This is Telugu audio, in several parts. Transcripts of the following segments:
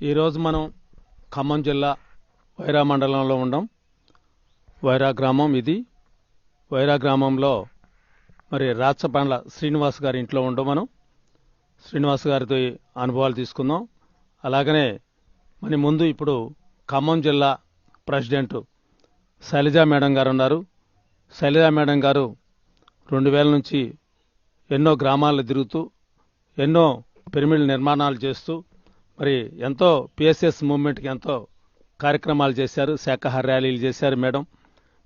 ఈరోజు మనం ఖమ్మం జిల్లా వైరా మండలంలో ఉండం. వైరా గ్రామం ఇది. వైరా గ్రామంలో మరి రాచపండ్ల శ్రీనివాస్ గారి ఇంట్లో ఉండం. మనం శ్రీనివాస్ గారితో అనుభవాలు తీసుకుందాం. అలాగనే మన ముందు ఇప్పుడు ఖమ్మం జిల్లా ప్రెసిడెంట్ శైలజా మేడం గారు ఉన్నారు. శైలజా మేడం గారు 2000 నుంచి ఎన్నో గ్రామాల్లో తిరుగుతూ ఎన్నో పిరమిడ్ నిర్మాణాలు చేస్తూ మరి ఎంతో పిఎస్ఎస్ మూవ్మెంట్కి ఎంతో కార్యక్రమాలు చేశారు. శాఖాహార ర్యాలీలు చేశారు మేడం.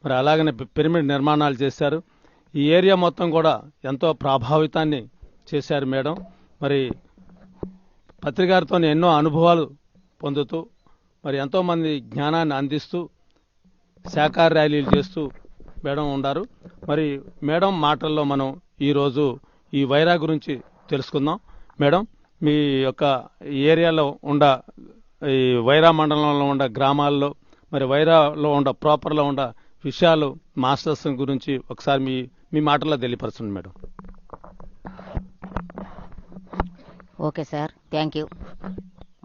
మరి అలాగనే పిరమిడ్ నిర్మాణాలు చేశారు. ఈ ఏరియా మొత్తం కూడా ఎంతో ప్రభావితాన్ని చేశారు మేడం. మరి పత్రికారితో ఎన్నో అనుభవాలు పొందుతూ మరి ఎంతోమంది జ్ఞానాన్ని అందిస్తూ శాఖాహార ర్యాలీలు చేస్తూ మేడం ఉన్నారు. మరి మేడం మాటల్లో మనం ఈరోజు ఈ వైరా గురించి తెలుసుకుందాం. మేడం, మీ యొక్క ఏరియాలో ఉండ ఈ వైరా మండలంలో ఉండ గ్రామాల్లో మరి వైరాలో ఉండ ప్రాపర్లో ఉండ విషయాలు మాస్టర్స్ గురించి ఒకసారి మీ మాటల్లో తెలియపరచండి madam. Okay sir, thank you.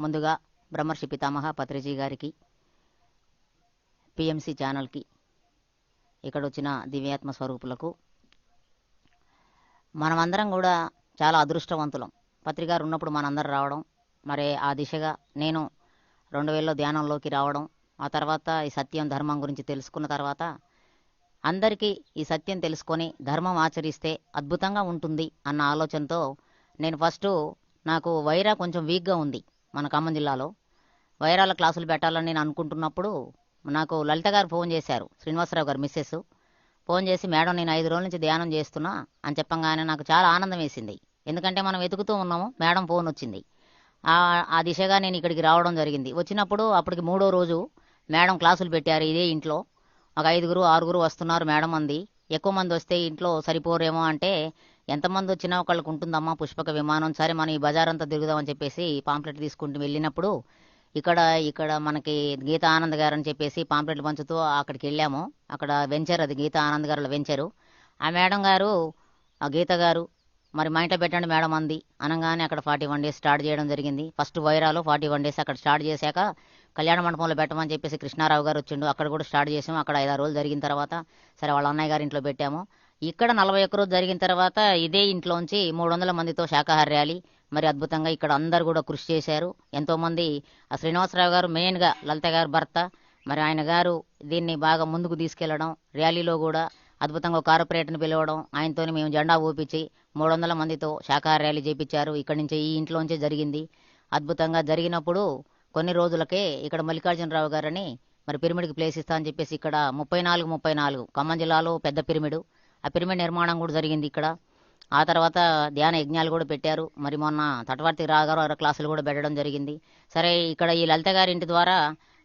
ముందుగా బ్రహ్మర్షి పితామహ పత్రిజీ గారికి, పిఎంసి ఛానల్కి, ఇక్కడ వచ్చిన దివ్యాత్మ స్వరూపులకు మనమందరం కూడా చాలా అదృష్టవంతులం. పత్రికారు ఉన్నప్పుడు మనందరం రావడం, మరి ఆ దిశగా నేను 2000లో ధ్యానంలోకి రావడం, ఆ తర్వాత ఈ సత్యం ధర్మం గురించి తెలుసుకున్న తర్వాత అందరికీ ఈ సత్యం తెలుసుకొని ధర్మం ఆచరిస్తే అద్భుతంగా ఉంటుంది అన్న ఆలోచనతో నేను నాకు వైరా కొంచెం వీక్గా ఉంది. మన ఖమ్మం జిల్లాలో వైరాల క్లాసులు పెట్టాలని నేను అనుకుంటున్నప్పుడు నాకు లలిత గారు ఫోన్ చేశారు. శ్రీనివాసరావు గారు మిస్సెస్ ఫోన్ చేసి, మేడం నేను 5 రోజుల నుంచి ధ్యానం చేస్తున్నా అని చెప్పంగానే నాకు చాలా ఆనందం వేసింది. ఎందుకంటే మనం వెతుకుతూ ఉన్నాము, మేడం ఫోన్ వచ్చింది. ఆ దిశగా నేను ఇక్కడికి రావడం జరిగింది. వచ్చినప్పుడు అప్పటికి 3వ రోజు మేడం క్లాసులు పెట్టారు ఇదే ఇంట్లో. ఒక 5-6 వస్తున్నారు మేడం అంది. ఎక్కువ మంది వస్తే ఇంట్లో సరిపోరేమో అంటే, ఎంతమంది వచ్చినా ఒకళ్ళకి ఉంటుందమ్మా పుష్పక విమానం, సరే మనం ఈ బజార్ అంతా తిరుగుదామని చెప్పేసి పాంప్లెట్ తీసుకుంటూ వెళ్ళినప్పుడు ఇక్కడ మనకి గీతా ఆనంద్ గారు అని చెప్పేసి పాంప్లెట్లు పంచుతూ అక్కడికి వెళ్ళాము. అక్కడ వెంచర్, అది గీతా ఆనంద్ గారు వెంచరు. ఆ మేడం గారు, ఆ గీత గారు, మరి మా ఇంట్లో పెట్టండి మేడం అంది. అనగానే అక్కడ 41 డేస్ స్టార్ట్ చేయడం జరిగింది. ఫస్ట్ వైరాలో 41 డేస్ అక్కడ స్టార్ట్ చేశాక కళ్యాణ మండపంలో పెట్టమని చెప్పేసి కృష్ణారావు గారు వచ్చిండు. అక్కడ కూడా స్టార్ట్ చేసాము. అక్కడ 5-6 రోజులు జరిగిన తర్వాత సరే వాళ్ళ అన్నయ్య గారి ఇంట్లో పెట్టాము. ఇక్కడ 41 రోజు జరిగిన తర్వాత ఇదే ఇంట్లోంచి 300 మందితో శాఖాహార ర్యాలీ మరి అద్భుతంగా ఇక్కడ అందరు కూడా కృషి చేశారు. ఎంతోమంది, ఆ శ్రీనివాసరావు గారు మెయిన్గా, లలిత గారు భర్త, మరి ఆయన గారు దీన్ని బాగా ముందుకు తీసుకెళ్లడం, ర్యాలీలో కూడా అద్భుతంగా కార్పొరేటర్ని పిలవడం, ఆయనతో మేము జెండా ఊపించి 300 మందితో శాఖాహార ర్యాలీ చేపించారు. ఇక్కడి నుంచి ఈ ఇంట్లోంచే జరిగింది. అద్భుతంగా జరిగినప్పుడు కొన్ని రోజులకే ఇక్కడ మల్లికార్జునరావు గారని మరి పిరమిడ్కి ప్లేస్ ఇస్తా అని చెప్పేసి ఇక్కడ 34 ఖమ్మం జిల్లాలో పెద్ద పిరమిడ్, ఆ పిరమిడ్ నిర్మాణం కూడా జరిగింది ఇక్కడ. ఆ తర్వాత ధ్యాన యజ్ఞాలు కూడా పెట్టారు. మరి మొన్న తటవర్తి రాగారు క్లాసులు కూడా పెట్టడం జరిగింది. సరే ఇక్కడ ఈ లలిత గారి ఇంటి ద్వారా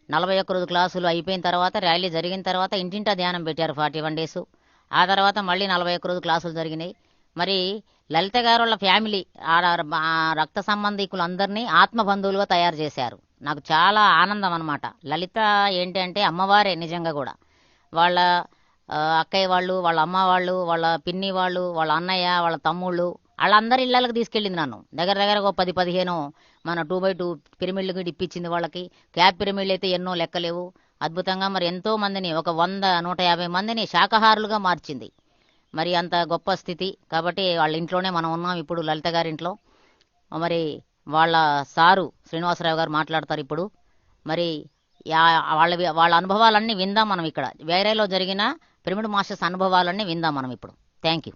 41 రోజు క్లాసులు అయిపోయిన తర్వాత, ర్యాలీ జరిగిన తర్వాత ఇంటింటా ధ్యానం పెట్టారు 41 డేస్. ఆ తర్వాత మళ్ళీ 41 రోజు క్లాసులు జరిగినాయి. మరి లలిత గారు వాళ్ళ ఫ్యామిలీ, ఆ రక్త సంబంధికులందరినీ ఆత్మబంధువులుగా తయారు చేశారు. నాకు చాలా ఆనందం అనమాట. లలిత ఏంటి అంటే అమ్మవారే నిజంగా కూడా. వాళ్ళ అక్కయ్య వాళ్ళు, వాళ్ళ అమ్మ వాళ్ళు, వాళ్ళ పిన్ని వాళ్ళు, వాళ్ళ అన్నయ్య, వాళ్ళ తమ్ముళ్ళు, వాళ్ళందరి ఇళ్ళకి తీసుకెళ్ళింది నన్ను. దగ్గర ఒక 10-15 మన 2x2 పిరమిడ్లు కూడా ఇప్పించింది వాళ్ళకి. క్యాప్ పిరమిడ్లు అయితే ఎన్నో లెక్కలేవు. అద్భుతంగా మరి ఎంతో మందిని, ఒక 100-150 మందిని శాకాహారులుగా మార్చింది. మరి అంత గొప్ప స్థితి. కాబట్టి వాళ్ళ ఇంట్లోనే మనం ఉన్నాం ఇప్పుడు, లలిత గారింట్లో. మరి వాళ్ళ సారు శ్రీనివాసరావు గారు మాట్లాడతారు ఇప్పుడు. మరి వాళ్ళ అనుభవాలన్నీ విందాం మనం ఇక్కడ. వేరేలో జరిగిన పిరమిడ్ మాస్టర్స్ అనుభవాలన్నీ విందాం మనం ఇప్పుడు. Thank you.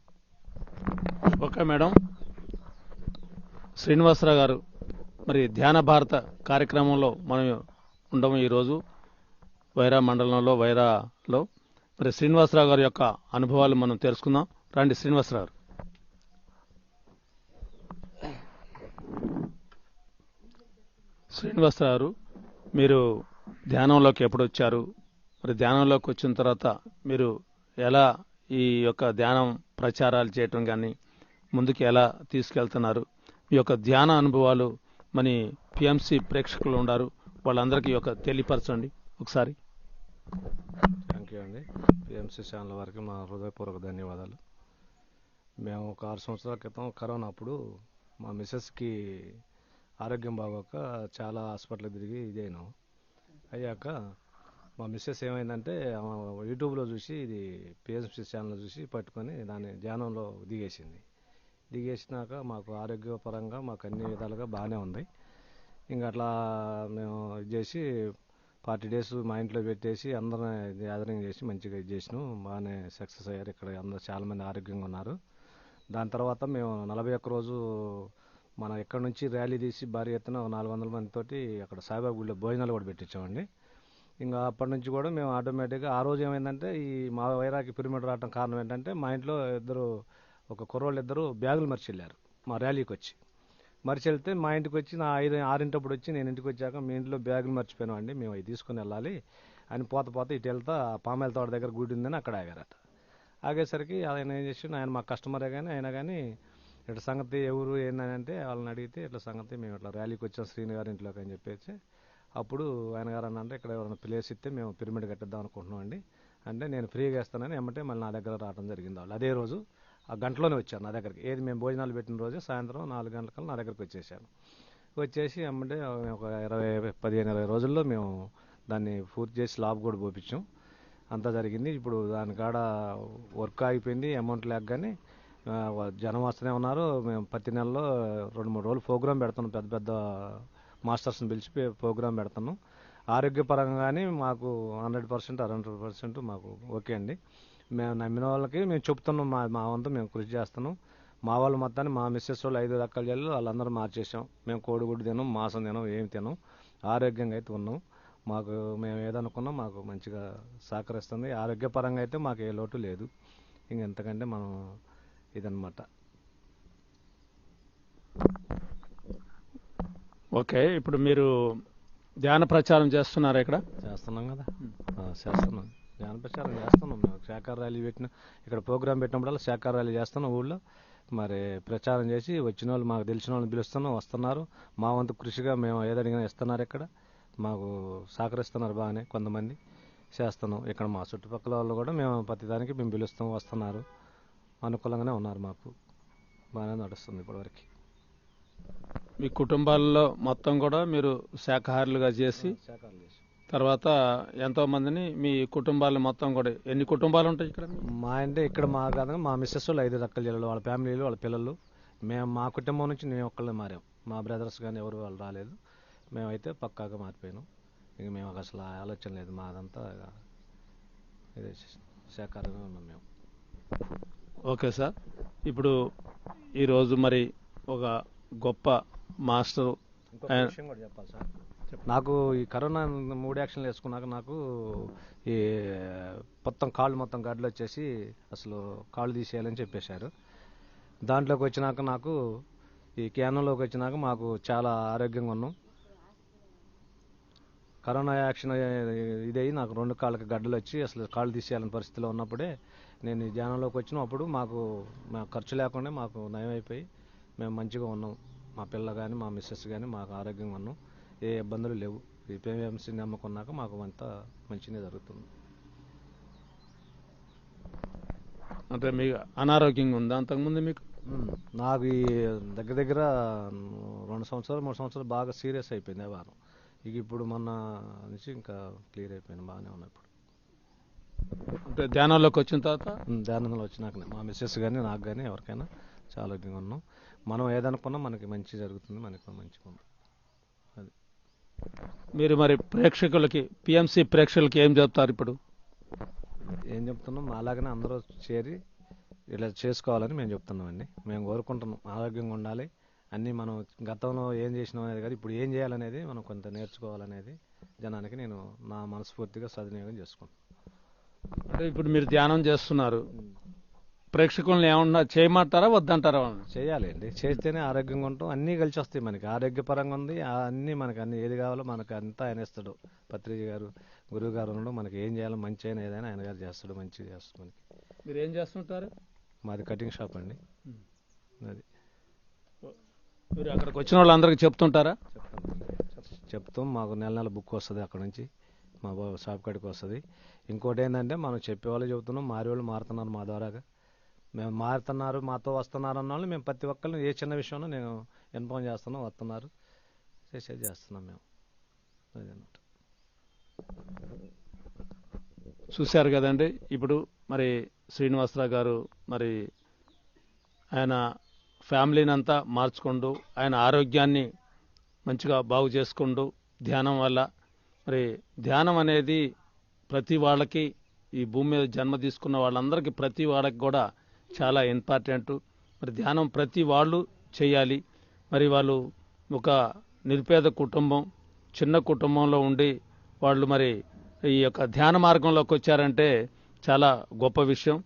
Okay madam. Srinivasarao గారు, మరి ధ్యాన భారత కార్యక్రమంలో మనం ఉండము ఈరోజు వైరా మండలంలో, వైరాలో. మరి శ్రీనివాసరావు గారి యొక్క అనుభవాలు మనం తెలుసుకుందాం. రండి శ్రీనివాసరావు గారు. శ్రీనివాసరావు గారు, మీరు ధ్యానంలోకి ఎప్పుడు వచ్చారు? మరి ధ్యానంలోకి వచ్చిన తర్వాత మీరు ఎలా ఈ యొక్క ధ్యానం ప్రచారాలు చేయటం కానీ ముందుకు ఎలా తీసుకెళ్తున్నారు? మీ యొక్క ధ్యాన అనుభవాలు మన పిఎంసి ప్రేక్షకులు ఉన్నారు, వాళ్ళందరికీ యొక్క తెలియపరచండి ఒకసారి. థ్యాంక్ యూ అండి. పిఎంసి ఛానల్ వారికి మా హృదయపూర్వక ధన్యవాదాలు. మేము ఒక 6 సంవత్సరాల క్రితం కరోనా అప్పుడు మా మిస్సెస్కి ఆరోగ్యం బాగోక చాలా హాస్పిటల్ తిరిగి ఇదైనాం. అయ్యాక మా మిస్సెస్ ఏమైందంటే యూట్యూబ్లో చూసి ఇది పిఎంసి ఛానల్ చూసి పట్టుకొని దాన్ని ధ్యానంలో దిగేసింది. దిగేసినాక మాకు ఆరోగ్యపరంగా మాకు అన్ని విధాలుగా బాగానే ఉంది. ఇంకా అట్లా మేము ఇది చేసి 40 days మా ఇంట్లో పెట్టేసి అందరం గ్యాదరింగ్ చేసి మంచిగా ఇది చేసినాం. బాగానే సక్సెస్ అయ్యారు. ఇక్కడ అందరూ చాలామంది ఆరోగ్యంగా ఉన్నారు. దాని తర్వాత మేము 41 రోజు మన ఇక్కడ నుంచి ర్యాలీ తీసి భారీ ఎత్తున 400 మందితోటి అక్కడ సాయిబాబా గుడిలో భోజనాలు కూడా పెట్టించామండి. ఇంకా అప్పటి నుంచి కూడా మేము ఆటోమేటిక్గా ఆ రోజు ఏమైందంటే ఈ మా వైరాకి పిరమిడ్ రావడం కారణం ఏంటంటే మా ఇంట్లో ఒక కుర్రోళ్ళు ఇద్దరు బ్యాగులు మర్చి వెళ్ళారు మా ర్యాలీకి వచ్చి. మర్చి వెళ్తే మా ఇంటికి వచ్చి నా 6 వచ్చి నేను ఇంటికి వచ్చాక మీ ఇంట్లో బ్యాగులు మర్చిపోయినాం అండి, మేము అవి తీసుకుని వెళ్ళాలి అని పోత ఇటు వెళ్తా పామాయిల తోట దగ్గర గుడి ఉందని అక్కడ ఆగారట. ఆగేసరికి ఆయన ఏం చేసి ఆయన మా కస్టమరే కానీ అయినా కానీ ఇట్లా సంగతి ఎవరు ఏందని అంటే వాళ్ళని అడిగితే ఇట్లా సంగతి మేము ఇట్లా ర్యాలీకి వచ్చాం శ్రీని గారి ఇంట్లోకి అని చెప్పేసి అప్పుడు ఆయన గారు అంటే ఇక్కడ ఎవరైనా ప్లేస్ ఇస్తే మేము పిరమిడ్ కట్టిద్దాం అనుకుంటున్నాం అండి అంటే నేను ఫ్రీగా వేస్తానని ఏమంటే మళ్ళీ నా దగ్గర రావడం జరిగింది. వాళ్ళు అదే రోజు ఆ గంటలోనే వచ్చారు నా దగ్గరికి. ఏది మేము భోజనాలు పెట్టిన రోజు సాయంత్రం 4 గంటలకల్లా నా దగ్గరికి వచ్చేసాను. వచ్చేసి ఏమంటే ఒక 15-20 రోజుల్లో మేము దాన్ని పూర్తి చేసి లాభ కూడా పోపించాం. అంతా జరిగింది. ఇప్పుడు దాని కాడ వర్క్ ఆగిపోయింది, అమౌంట్ లేక కానీ జనం వస్తూనే ఉన్నారు. మేము ప్రతి నెలలో 2-3 రోజులు ప్రోగ్రాం పెడుతున్నాం, పెద్ద మాస్టర్స్ని పిలిచి ప్రోగ్రాం పెడుతున్నాం. ఆరోగ్యపరంగా కానీ మాకు 100% 100% మాకు ఓకే అండి. మేము నమ్మిన వాళ్ళకి మేము చెప్తున్నాం, మా వంతు మేము కృషి చేస్తున్నాం. మా వాళ్ళు మొత్తాన్ని మా మిస్సెస్ వాళ్ళు 5 రకాల జల్లు వాళ్ళందరూ మార్చేసాం. మేము కోడిగుడ్డు తినం, మాంసం తినం, ఏమి తినం, ఆరోగ్యంగా అయితే ఉన్నాం. మాకు మేము ఏదనుకున్నాం మాకు మంచిగా సహకరిస్తుంది. ఆరోగ్యపరంగా అయితే మాకు ఏ లోటు లేదు. ఇంకెంతకంటే మనం ఇదన్నమాట. ఓకే, ఇప్పుడు మీరు ధ్యాన ప్రచారం చేస్తున్నారు ఇక్కడ? చేస్తున్నాం కదా, చేస్తున్నాం. ధ్యాన ప్రచారం చేస్తున్నాం. మేము శాఖార ర్యాలీ పెట్టిన ఇక్కడ ప్రోగ్రాం పెట్టినప్పుడల్లా శాఖార ర్యాలీ చేస్తున్నాం ఊళ్ళో. మరి ప్రచారం చేసి వచ్చిన వాళ్ళు మాకు తెలిసిన వాళ్ళని పిలుస్తున్నాం, వస్తున్నారు. మా వంతు కృషిగా మేము ఏదడిగినా ఇస్తున్నారు. ఇక్కడ మాకు సహకరిస్తున్నారు బాగానే కొంతమంది చేస్తున్నాం. ఇక్కడ మా చుట్టుపక్కల వాళ్ళు కూడా మేము ప్రతిదానికి మేము పిలుస్తాం, వస్తున్నారు, అనుకూలంగానే ఉన్నారు. మాకు బాగానే నడుస్తుంది ఇప్పటివరకు. మీ కుటుంబాల్లో మొత్తం కూడా మీరు శాఖాహారులుగా చేసి తర్వాత ఎంతో మందిని మీ కుటుంబాలు మొత్తం కూడా ఎన్ని కుటుంబాలు ఉంటాయి ఇక్కడ? మా అంటే ఇక్కడ మా కాదు, మా మిస్సెస్ వాళ్ళు 5 రకాల జిల్లాలు, వాళ్ళ ఫ్యామిలీలు, వాళ్ళ పిల్లలు. మేము మా కుటుంబం నుంచి మేము ఒక్కళ్ళే మారాం. మా బ్రదర్స్ కానీ ఎవరు వాళ్ళు రాలేదు. మేమైతే పక్కాగా మారిపోయినాం. ఇంక మేము అసలు ఆలోచన లేదు. మాదంతా ఇదే శాఖాహారంగా ఉన్నాం మేము. ఓకే సార్, ఇప్పుడు ఈరోజు మరి ఒక గొప్ప మాస్టర్ విషయం కూడా చెప్పాలి సార్. నాకు ఈ కరోనా 3 యాక్షన్లు వేసుకున్నాక నాకు ఈ కాళ్ళు మొత్తం గడ్డలు వచ్చేసి అసలు కాళ్ళు తీసేయాలని చెప్పేశారు. దాంట్లోకి వచ్చినాక నాకు ఈ క్యానంలోకి వచ్చినాక మాకు చాలా ఆరోగ్యంగా ఉన్నాం. కరోనా యాక్షన్ ఇదయ్యి నాకు 2 కాళ్ళకి గడ్డలు వచ్చి అసలు కాళ్ళు తీసేయాలని పరిస్థితిలో ఉన్నప్పుడే నేను ఈ ధ్యానంలోకి వచ్చిన అప్పుడు మాకు ఖర్చు లేకుండా మాకు నయమైపోయి మేము మంచిగా ఉన్నాం. మా పిల్ల కానీ మా మిస్సెస్ కానీ మాకు ఆరోగ్యంగా ఉన్నాం. ఏ ఇబ్బందులు లేవు. ఈ పిఎంసి నమ్మకున్నాక మాకు అంతా మంచిగా జరుగుతుంది. అంటే మీకు అనారోగ్యంగా ఉందా అంతకుముందు? మీకు నాకు ఈ దగ్గర 2 సంవత్సరాలు 3 సంవత్సరాలు బాగా సీరియస్ అయిపోయింది వారం. ఇక ఇప్పుడు మొన్న నుంచి ఇంకా క్లియర్ అయిపోయింది, బాగానే ఉన్నాయి ఇప్పుడు. అంటే ధ్యానంలోకి వచ్చిన తర్వాత? ధ్యానంలో వచ్చినాకనే మా మిస్సెస్ కానీ నాకు కానీ ఎవరికైనా చాలా ఆరోగ్యంగా ఉన్నాం. మనం ఏదనుకున్నా మనకి మంచి జరుగుతుంది, మనకి మంచిగా ఉంది. అది మీరు మరి ప్రేక్షకులకి, పిఎంసి ప్రేక్షకులకి ఏం చెప్తారు ఇప్పుడు? ఏం చెప్తున్నాం, అలాగనే అందరూ చేరి ఇలా చేసుకోవాలని మేము చెప్తున్నామండి. మేము కోరుకుంటున్నాం ఆరోగ్యంగా ఉండాలి. అన్నీ మనం గతంలో ఏం చేసినాం అనేది కాదు, ఇప్పుడు ఏం చేయాలనేది మనం కొంత నేర్చుకోవాలనేది జనానికి నేను నా మనస్ఫూర్తిగా సద్వినియోగం చేసుకుంటాను. అంటే ఇప్పుడు మీరు ధ్యానం చేస్తున్నారు, ప్రేక్షకులను ఏమన్నా చేయమంటారా వద్దంటారా? చేయాలి అండి, చేస్తేనే ఆరోగ్యంగా ఉంటాం. అన్నీ కలిసి వస్తాయి మనకి. ఆరోగ్యపరంగా ఉంది అన్నీ మనకి, అన్ని ఏది కావాలో మనకి అంతా ఆయన ఇస్తాడు. పత్రిజ గారు గురువు గారు ఉండడం మనకి ఏం చేయాలో మంచి అయినా ఏదైనా ఆయన గారు చేస్తాడు, మంచిగా చేస్తాడు మనకి. మీరు ఏం చేస్తుంటారు? మాది కటింగ్ షాప్ అండి. అది మీరు అక్కడికి వచ్చిన వాళ్ళందరికీ చెప్తుంటారా? చెప్తాం. మాకు నెల బుక్ వస్తుంది అక్కడ నుంచి, మా షాప్ కాడికి వస్తుంది. ఇంకోటి ఏంటంటే మనం చెప్పేవాళ్ళు చెబుతున్నాం, మారేవాళ్ళు మారుతున్నారు మా ద్వారాగా. మేము మారుతున్నారు, మాతో వస్తున్నారు అన్న వాళ్ళు మేము ప్రతి ఒక్కరిని ఏ చిన్న విషయంలో నేను ఇన్ఫార్మ్ చేస్తున్నాం, వస్తున్నారు. చేసేది చేస్తున్నాం మేము. అదన్నమాట. చూశారు కదండి. ఇప్పుడు మరి శ్రీనివాసరావు గారు మరి ఆయన ఫ్యామిలీని అంతా మార్చుకుంటూ ఆయన ఆరోగ్యాన్ని మంచిగా బాగు చేసుకుంటూ ధ్యానం వల్ల మరి ధ్యానం అనేది ప్రతి వాళ్ళకి ఈ భూమి మీద జన్మ తీసుకున్న వాళ్ళందరికీ ప్రతి వాళ్ళకి కూడా చాలా ఇంపార్టెంట్. మరి ధ్యానం ప్రతి వాళ్ళు చేయాలి. మరి వాళ్ళు ఒక నిరుపేద కుటుంబం, చిన్న కుటుంబంలో ఉండి వాళ్ళు మరి ఈ యొక్క ధ్యాన మార్గంలోకి వచ్చారంటే చాలా గొప్ప విషయం.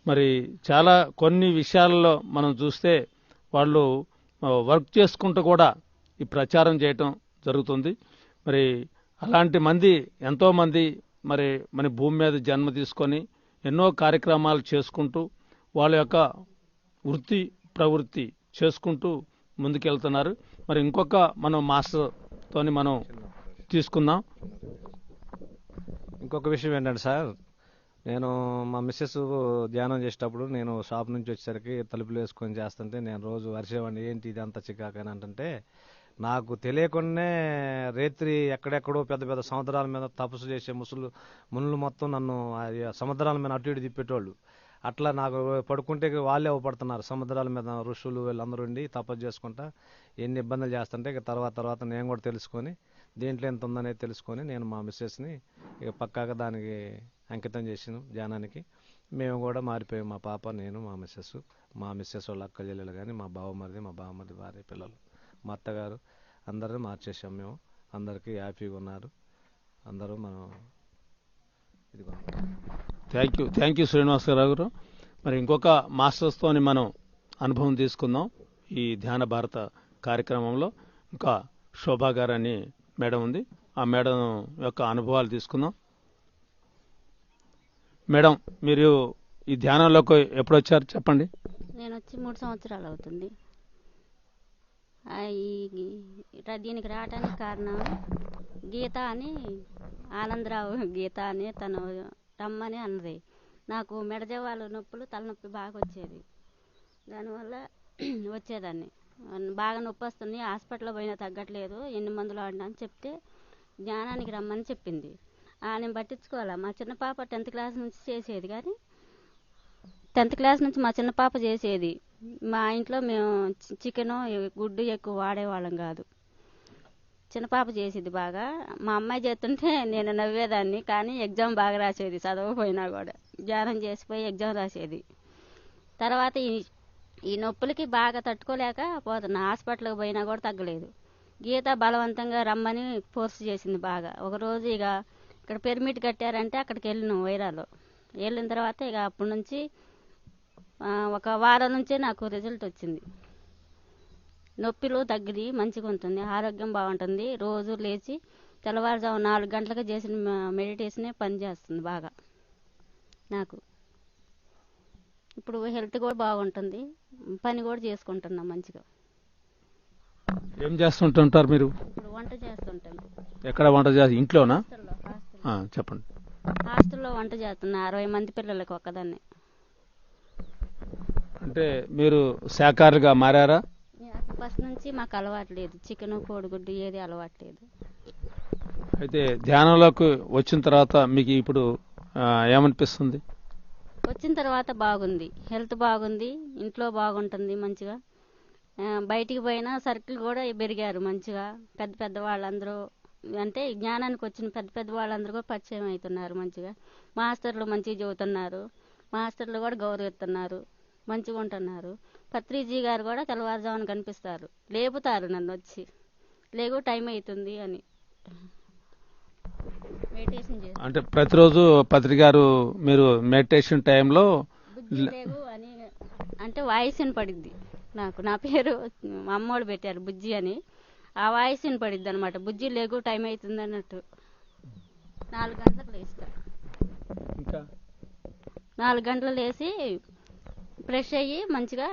మరి చాలా కొన్ని విషయాలలో మనం చూస్తే వాళ్ళు వర్క్ చేసుకుంటూ కూడా ఈ ప్రచారం చేయటం జరుగుతుంది. మరి అలాంటి మంది ఎంతోమంది మరి మన భూమి మీద జన్మ తీసుకొని ఎన్నో కార్యక్రమాలు చేసుకుంటూ వాళ్ళ యొక్క వృత్తి ప్రవృత్తి చేసుకుంటూ ముందుకెళ్తున్నారు. మరి ఇంకొక మనం మాస్టర్తోని మనం తీసుకుందాం. ఇంకొక విషయం ఏంటంటే సార్, నేను మా మిస్సెస్ ధ్యానం చేసేటప్పుడు నేను షాప్ నుంచి వచ్చేసరికి తలుపులు వేసుకొని చేస్తుంటే నేను రోజు అరిసేవాడిని, ఏంటి ఇది అంత చికాకని అంటే నాకు తెలియకుండానే రేత్రి ఎక్కడెక్కడో పెద్ద పెద్ద సముద్రాల మీద తపస్సు చేసే మునులు మొత్తం నన్ను ఆ సముద్రాల మీద అటు ఇటు తిప్పేటోళ్ళు. అట్లా నాకు పడుకుంటే వాళ్ళే అవపడుతున్నారు. సముద్రాల మీద ఋషులు వీళ్ళందరూ ఉండి తపస్సు చేసుకుంటా ఎన్ని ఇబ్బందులు చేస్తుంటే ఇక తర్వాత నేను కూడా తెలుసుకొని దేంట్లో ఎంత ఉందనేది తెలుసుకొని నేను మా మిస్సెస్ని ఇక పక్కాగా దానికి అంకితం చేసాను ధ్యానానికి. మేము కూడా మారిపోయాం, మా పాప, నేను, మా మిస్సెస్ వాళ్ళ అక్క చెల్లెలు కానీ మా బావమరిది భార్య పిల్లలు, మా అత్తగారు అందరినీ మార్చేసాం మేము. అందరికీ హ్యాపీగా ఉన్నారు అందరూ. మనం ఇదిగో థ్యాంక్ యూ శ్రీనివాసరావు గారు. మరి ఇంకొక మాస్టర్స్తోని మనం అనుభవం తీసుకుందాం. ఈ ధ్యాన భారత కార్యక్రమంలో ఇంకా శోభా గారు అని మేడం ఉంది. ఆ మేడం యొక్క అనుభవాలు తీసుకుందాం. మేడం, మీరు ఈ ధ్యానంలోకి ఎప్పుడు వచ్చారు చెప్పండి. నేను వచ్చి 3 సంవత్సరాలు అవుతుంది. దీనికి రావడానికి కారణం గీత అని, ఆనందరావు గీత అని తను రమ్మని అన్నది. నాకు మెడజవాళ్ళు నొప్పులు, తలనొప్పి బాగా వచ్చేది. దానివల్ల వచ్చేదాన్ని. బాగా నొప్పి వస్తుంది, హాస్పిటల్లో పోయినా తగ్గట్లేదు, ఎన్ని మందులు వాడినా అని చెప్తే జ్ఞానానికి రమ్మని చెప్పింది. నేను పట్టించుకోవాలా. మా చిన్న పాప 10th క్లాస్ నుంచి చేసేది, కానీ 10th క్లాస్ నుంచి మా చిన్న పాప చేసేది. మా ఇంట్లో మేము చికెను గుడ్డు ఎక్కువ వాడేవాళ్ళం కాదు. చిన్న పాప చేసేది బాగా. మా అమ్మాయి చేస్తుంటే నేను నవ్వేదాన్ని, కానీ ఎగ్జామ్ బాగా రాసేది, చదవకపోయినా కూడా ధ్యానం చేసిపోయి ఎగ్జామ్ రాసేది. తర్వాత ఈ నొప్పులకి బాగా తట్టుకోలేక పోతున్నా. హాస్పిటల్కి పోయినా కూడా తగ్గలేదు. గీత బలవంతంగా రమ్మని ఫోర్స్ చేసింది బాగా. ఒకరోజు ఇక ఇక్కడ పిరమిడ్ కట్టారంటే అక్కడికి వెళ్ళినాం వైరాలో. వెళ్ళిన తర్వాత ఇక అప్పటి నుంచి ఒక వారం నుంచే నాకు రిజల్ట్ వచ్చింది. నొప్పిలు తగ్గిది, మంచిగా ఉంటుంది, ఆరోగ్యం బాగుంటుంది. రోజు లేచి తెల్లవారుజాము 4 గంటలకు చేసిన మెడిటేషనే పని చేస్తుంది బాగా నాకు. ఇప్పుడు హెల్త్ కూడా బాగుంటుంది, పని కూడా చేసుకుంటున్నాం మంచిగా. ఏం చేస్తుంటారు మీరు? ఇప్పుడు వంట చేస్తుంటాను. ఎక్కడ వంట చేసి? ఇంట్లోనా? హాస్టల్లో చెప్పండి. హాస్టల్లో వంట చేస్తున్నా, 60 మంది పిల్లలకి ఒక్కదాన్ని. అంటే మీరు శాకాహారిగా మారారా? ఫస్ట్ నుంచి మాకు అలవాటు లేదు, చికెన్ కోడిగుడ్డు ఏది అలవాటు లేదు. అయితే ధ్యానంలోకి వచ్చిన తర్వాత మీకు ఇప్పుడు ఏమనిపిస్తుంది? వచ్చిన తర్వాత బాగుంది, హెల్త్ బాగుంది, ఇంట్లో బాగుంటుంది మంచిగా. బయటికి పోయినా సర్కిల్ కూడా పెరిగారు మంచిగా. పెద్ద వాళ్ళందరూ, అంటే జ్ఞానానికి వచ్చిన పెద్ద వాళ్ళందరూ కూడా పరిచయం అవుతున్నారు మంచిగా. మాస్టర్లు మంచిగా చెబుతున్నారు, మాస్టర్లు కూడా గౌరవిస్తున్నారు, మంచిగా ఉంటున్నారు. పత్రిజీ గారు కూడా తెల్లవారుజామున కనిపిస్తారు, లేపుతారు నన్ను వచ్చి, లేగు టైం అవుతుంది అని. మెడిటేషన్ చేస్తారు. అంటే ప్రతిరోజు పత్రికారు మీరు మెడిటేషన్ టైంలో బుజ్జి లేగు అని అంటే వాయిస్ వినపడిద్ది నాకు. నా పేరు మా అమ్మోళ్ళు పెట్టారు బుజ్జి అని. ఆ వాయిస్ వినపడిద్ది అనమాట, బుజ్జి లేగు టైం అవుతుంది అన్నట్టు. 4 గంటలకు లేస్తా. ఇంకా 4 గంటలు లేచి ఫ్రెష్ అయ్యి మంచిగా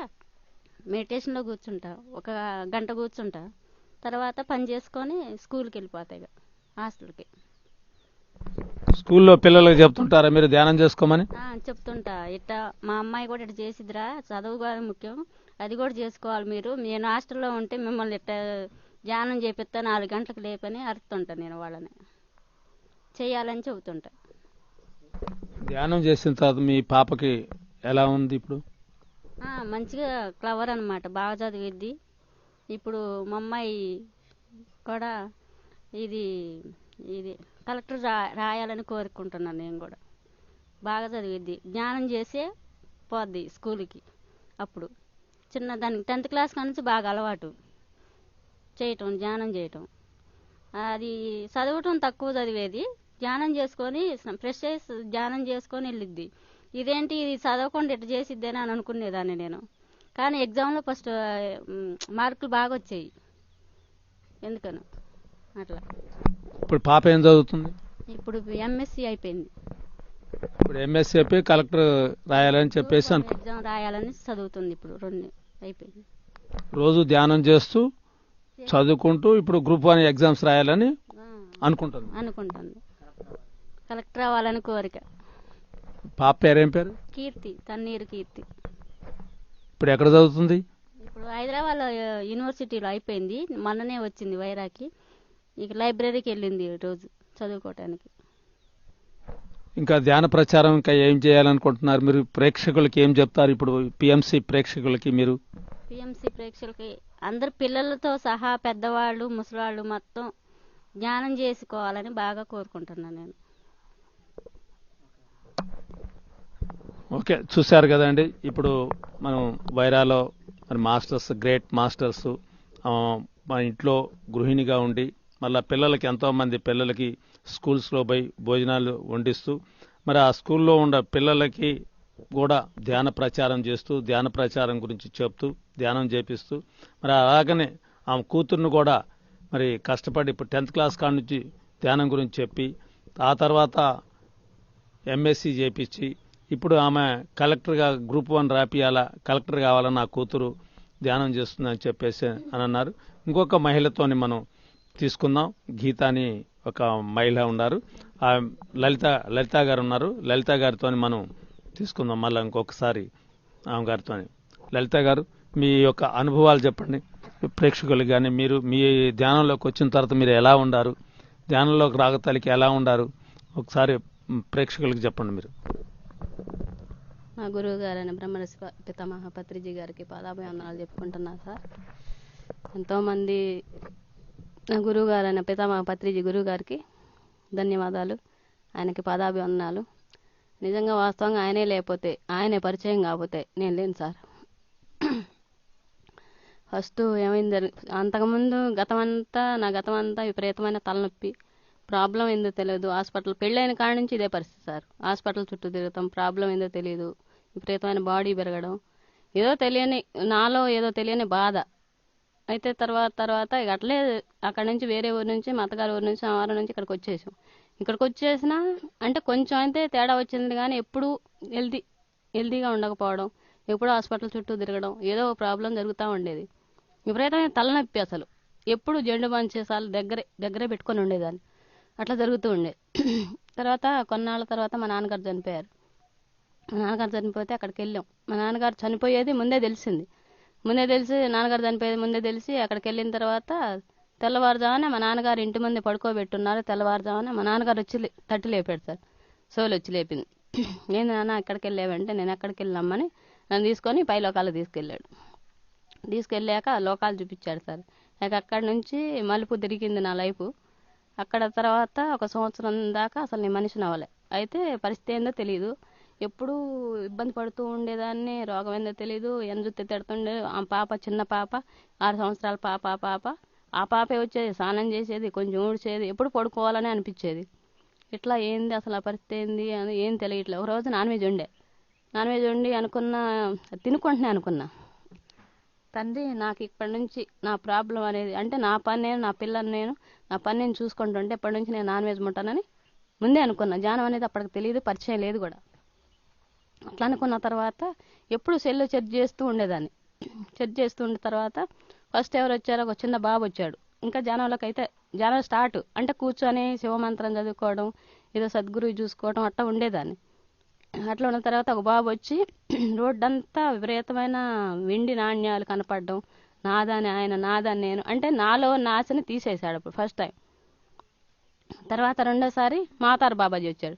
మెడిటేషన్లో కూర్చుంటా. 1 గంట కూర్చుంటా. తర్వాత పని చేసుకొని స్కూల్కి వెళ్ళిపోతాయి ఇక హాస్టల్కి. స్కూల్లో పిల్లలకు చెప్తుంటారా మీరు ధ్యానం చేసుకోమని? చెప్తుంటా. ఇట్టా మా అమ్మాయి కూడా ఇట్లా చేసిద్దిరా, చదువు కూడా ముఖ్యం, అది కూడా చేసుకోవాలి మీరు. నేను హాస్టల్లో ఉంటే మిమ్మల్ని ఇట్లా ధ్యానం చేపిస్తా 4 గంటలకు లేపని అరుతుంటా నేను వాళ్ళని చేయాలని చెబుతుంటా. ధ్యానం చేసిన తర్వాత మీ పాపకి ఎలా ఉంది ఇప్పుడు? మంచిగా క్లవర్ అనమాట, బాగా చదివిద్ది. ఇప్పుడు మా అమ్మాయి కూడా ఇది ఇది కలెక్టర్ రాయాలని కోరుకుంటున్నాను. నేను కూడా బాగా చదివిద్ది, జ్ఞానం చేసే పోద్ది స్కూల్కి. అప్పుడు దానికి 10th క్లాస్ నుంచి బాగా అలవాటు చేయటం, ధ్యానం చేయటం. అది చదవటం తక్కువ చదివేది, ధ్యానం చేసుకొని ఫ్రెష్ చేసి ధ్యానం చేసుకొని వెళ్ళిద్ది. ఇదేంటి ఇది చదవకుండా ఇట్లా చేసిద్దేనా అని అనుకునేదాన్ని నేను. కానీ ఎగ్జామ్లో ఫస్ట్ మార్కులు బాగా వచ్చాయి ఎందుకనో అట్లా. ఇప్పుడు పాప ఏం చదువుతుంది? ఇప్పుడు ఎంఎస్సి అయిపోయింది. ఇప్పుడు ఎంఎస్సీ అయిపోయి కలెక్టర్ రాయాలని చెప్పేసి అనుకో, ఎగ్జామ్ రాయాలని చదువుతుంది. ఇప్పుడు 2 అయిపోయింది. రోజు ధ్యానం చేస్తూ చదువుకుంటూ ఇప్పుడు గ్రూప్ 1 ఎగ్జామ్స్ రాయాలని అనుకుంటుంది. కలెక్టర్ అవ్వాలని కోరిక. పాప పేరేం పేరు? కీర్తి, తన్నీరు కీర్తి. ఇప్పుడు ఎక్కడ చదువుతుంది? ఇప్పుడు హైదరాబాద్ యూనివర్సిటీలో అయిపోయింది, మొన్ననే వచ్చింది వైరాకి. ఇక లైబ్రరీకి వెళ్ళింది రోజు చదువుకోవటానికి. ఇంకా ధ్యాన ప్రచారం ఇంకా ఏం చేయాలనుకుంటున్నారు మీరు? ప్రేక్షకులకి ఏం చెప్తారు ఇప్పుడు పిఎంసి ప్రేక్షకులకి మీరు? పిఎంసి ప్రేక్షకులకి అందరు పిల్లలతో సహా పెద్దవాళ్ళు ముసలివాళ్ళు మొత్తం ధ్యానం చేసుకోవాలని బాగా కోరుకుంటున్నాను నేను. ఓకే, చూశారు కదండి. ఇప్పుడు మనం వైరాలో మరి మాస్టర్స్, గ్రేట్ మాస్టర్స్ మా ఇంట్లో గృహిణిగా ఉండి మళ్ళీ పిల్లలకి ఎంతోమంది పిల్లలకి స్కూల్స్లో పోయి భోజనాలు వండిస్తూ మరి ఆ స్కూల్లో ఉన్న పిల్లలకి కూడా ధ్యాన ప్రచారం చేస్తూ ధ్యాన ప్రచారం గురించి చెప్తూ ధ్యానం చేపిస్తూ మరి అలాగనే ఆమె కూతుర్ని కూడా మరి కష్టపడి ఇప్పుడు 10th క్లాస్ కాడ నుంచి ధ్యానం గురించి చెప్పి ఆ తర్వాత ఎంఎస్సి చేపించి ఇప్పుడు ఆమె కలెక్టర్గా గ్రూప్ 1 రాపియాలా, కలెక్టర్ కావాలని నా కూతురు ధ్యానం చేస్తుందని చెప్పేసి అని అన్నారు. ఇంకొక మహిళతోని మనం తీసుకుందాం. గీత అని ఒక మహిళ ఉన్నారు, లలిత గారు ఉన్నారు. లలిత గారితో మనం తీసుకుందాం మళ్ళీ ఇంకొకసారి ఆమె గారితో. లలిత గారు, మీ యొక్క అనుభవాలు చెప్పండి ప్రేక్షకులు. కానీ మీరు మీ ధ్యానంలోకి వచ్చిన తర్వాత మీరు ఎలా ఉండారు, ధ్యానంలోకి రాగతలికి ఎలా ఉండారు, ఒకసారి ప్రేక్షకులకు చెప్పండి మీరు. మా గురువు గారైన బ్రహ్మర్షి పితామహ పత్రిజీ గారికి పాదాభివందనాలు చెప్పుకుంటున్నా సార్. ఎంతోమంది నా గురువు గారైన పితామహ పత్రిజీ గురువు గారికి ధన్యవాదాలు, ఆయనకి పాదాభివందనాలు. నిజంగా వాస్తవంగా ఆయనే లేకపోతే, ఆయనే పరిచయం కాకపోతే నేను లేను సార్. ఫస్ట్ ఏమైంది, అంతకుముందు నా గతం అంతా విపరీతమైన తలనొప్పి, ప్రాబ్లం ఏందో తెలియదు. హాస్పిటల్ పెళ్ళైన కాడి నుంచి ఇదే పరిస్థితి సార్. హాస్పిటల్ చుట్టూ తిరుగుతాం, ప్రాబ్లం ఏందో తెలియదు. విపరీతమైన బాడీ పెరగడం, నాలో ఏదో తెలియని బాధ. అయితే తర్వాత ఇక అట్లే అక్కడి నుంచి వేరే ఊరు నుంచి మా అత్తగారి ఊరు నుంచి ఆవారం నుంచి ఇక్కడికి వచ్చేసినా అంటే కొంచెం అయితే తేడా వచ్చింది. కానీ ఎప్పుడు హెల్తీగా ఉండకపోవడం, ఎప్పుడు హాస్పిటల్ చుట్టూ తిరగడం, ఏదో ప్రాబ్లం జరుగుతూ ఉండేది. విపరీతమైన తలనొప్పి, అసలు ఎప్పుడు జెండు మంచేసాలు దగ్గరే పెట్టుకొని ఉండేదాన్ని. అట్లా జరుగుతూ ఉండే. తర్వాత కొన్నాళ్ళ తర్వాత మా నాన్నగారు చనిపోయారు. మా నాన్నగారు చనిపోతే అక్కడికి వెళ్ళాం. మా నాన్నగారు చనిపోయేది ముందే తెలిసి నాన్నగారు చనిపోయేది ముందే తెలిసి అక్కడికి వెళ్ళిన తర్వాత తెల్లవారుజామున మా నాన్నగారు ఇంటి ముందే పడుకోబెట్టున్నారు. తెల్లవారుజామున మా నాన్నగారు వచ్చి తట్టి లేపాడు సార్, సోలు వచ్చి లేపింది. నేను నాన్న ఎక్కడికి వెళ్ళావంటే, నేను ఎక్కడికి వెళ్ళామని నన్ను తీసుకొని పై లోకాలకు తీసుకెళ్ళాక లోకాలు చూపించాడు సార్. ఇక అక్కడి నుంచి మలుపు తిరిగింది నా లైఫ్. అక్కడ తర్వాత 1 సంవత్సరం దాకా అసలు నేను మనిషిని అవ్వలే. అయితే పరిస్థితి ఏందో తెలియదు, ఎప్పుడూ ఇబ్బంది పడుతూ ఉండేదాన్ని. రోగం ఏందో తెలియదు, ఎంజుత్తి తిడుతుండే. ఆ పాప, చిన్న పాప, 6 సంవత్సరాల పాప, ఆ పాపే వచ్చేది, స్నానం చేసేది, కొంచెం ఊడ్చేది, ఎప్పుడు పడుకోవాలని అనిపించేది. ఇట్లా ఏంది అసలు ఆ పరిస్థితి ఏంది అని ఏం తెలియట్లేదు. ఒక రోజు నాన్ వెజ్ వండి తినుకుంటున్నా అనుకున్నా, తండ్రి నాకు ఇప్పటి నుంచి నా ప్రాబ్లం అనేది అంటే నా పని నేను, నా పిల్లని నేను, నా పని నేను చూసుకుంటుంటే ఇప్పటి నుంచి నేను నాన్ వెజ్ ముట్టానని ముందే అనుకున్నా. ధ్యానం అనేది అప్పటికి తెలియదు, పరిచయం లేదు కూడా. అట్లా అనుకున్న తర్వాత ఎప్పుడు సెల్లో చెక్ చేస్తూ ఉండేదాన్ని. చెక్ చేస్తూ ఉండే తర్వాత ఫస్ట్ ఎవరు వచ్చారో, ఒక చిన్న బాబు వచ్చాడు. ఇంకా ధ్యానం స్టార్ట్ అంటే కూర్చొని శివమంత్రం చదువుకోవడం, ఏదో సద్గురువు చూసుకోవడం అట్లా ఉండేదాన్ని. అట్లా ఉన్న తర్వాత ఒక బాబు వచ్చి రోడ్డంతా విపరీతమైన వెండి నాణ్యాలు కనపడడం, నాదని ఆయన నాదని నేను అంటే నాలో ఉన్న ఆశని తీసేశాడు అప్పుడు ఫస్ట్ టైం. తర్వాత రెండోసారి మాతారు బాబాజీ వచ్చాడు.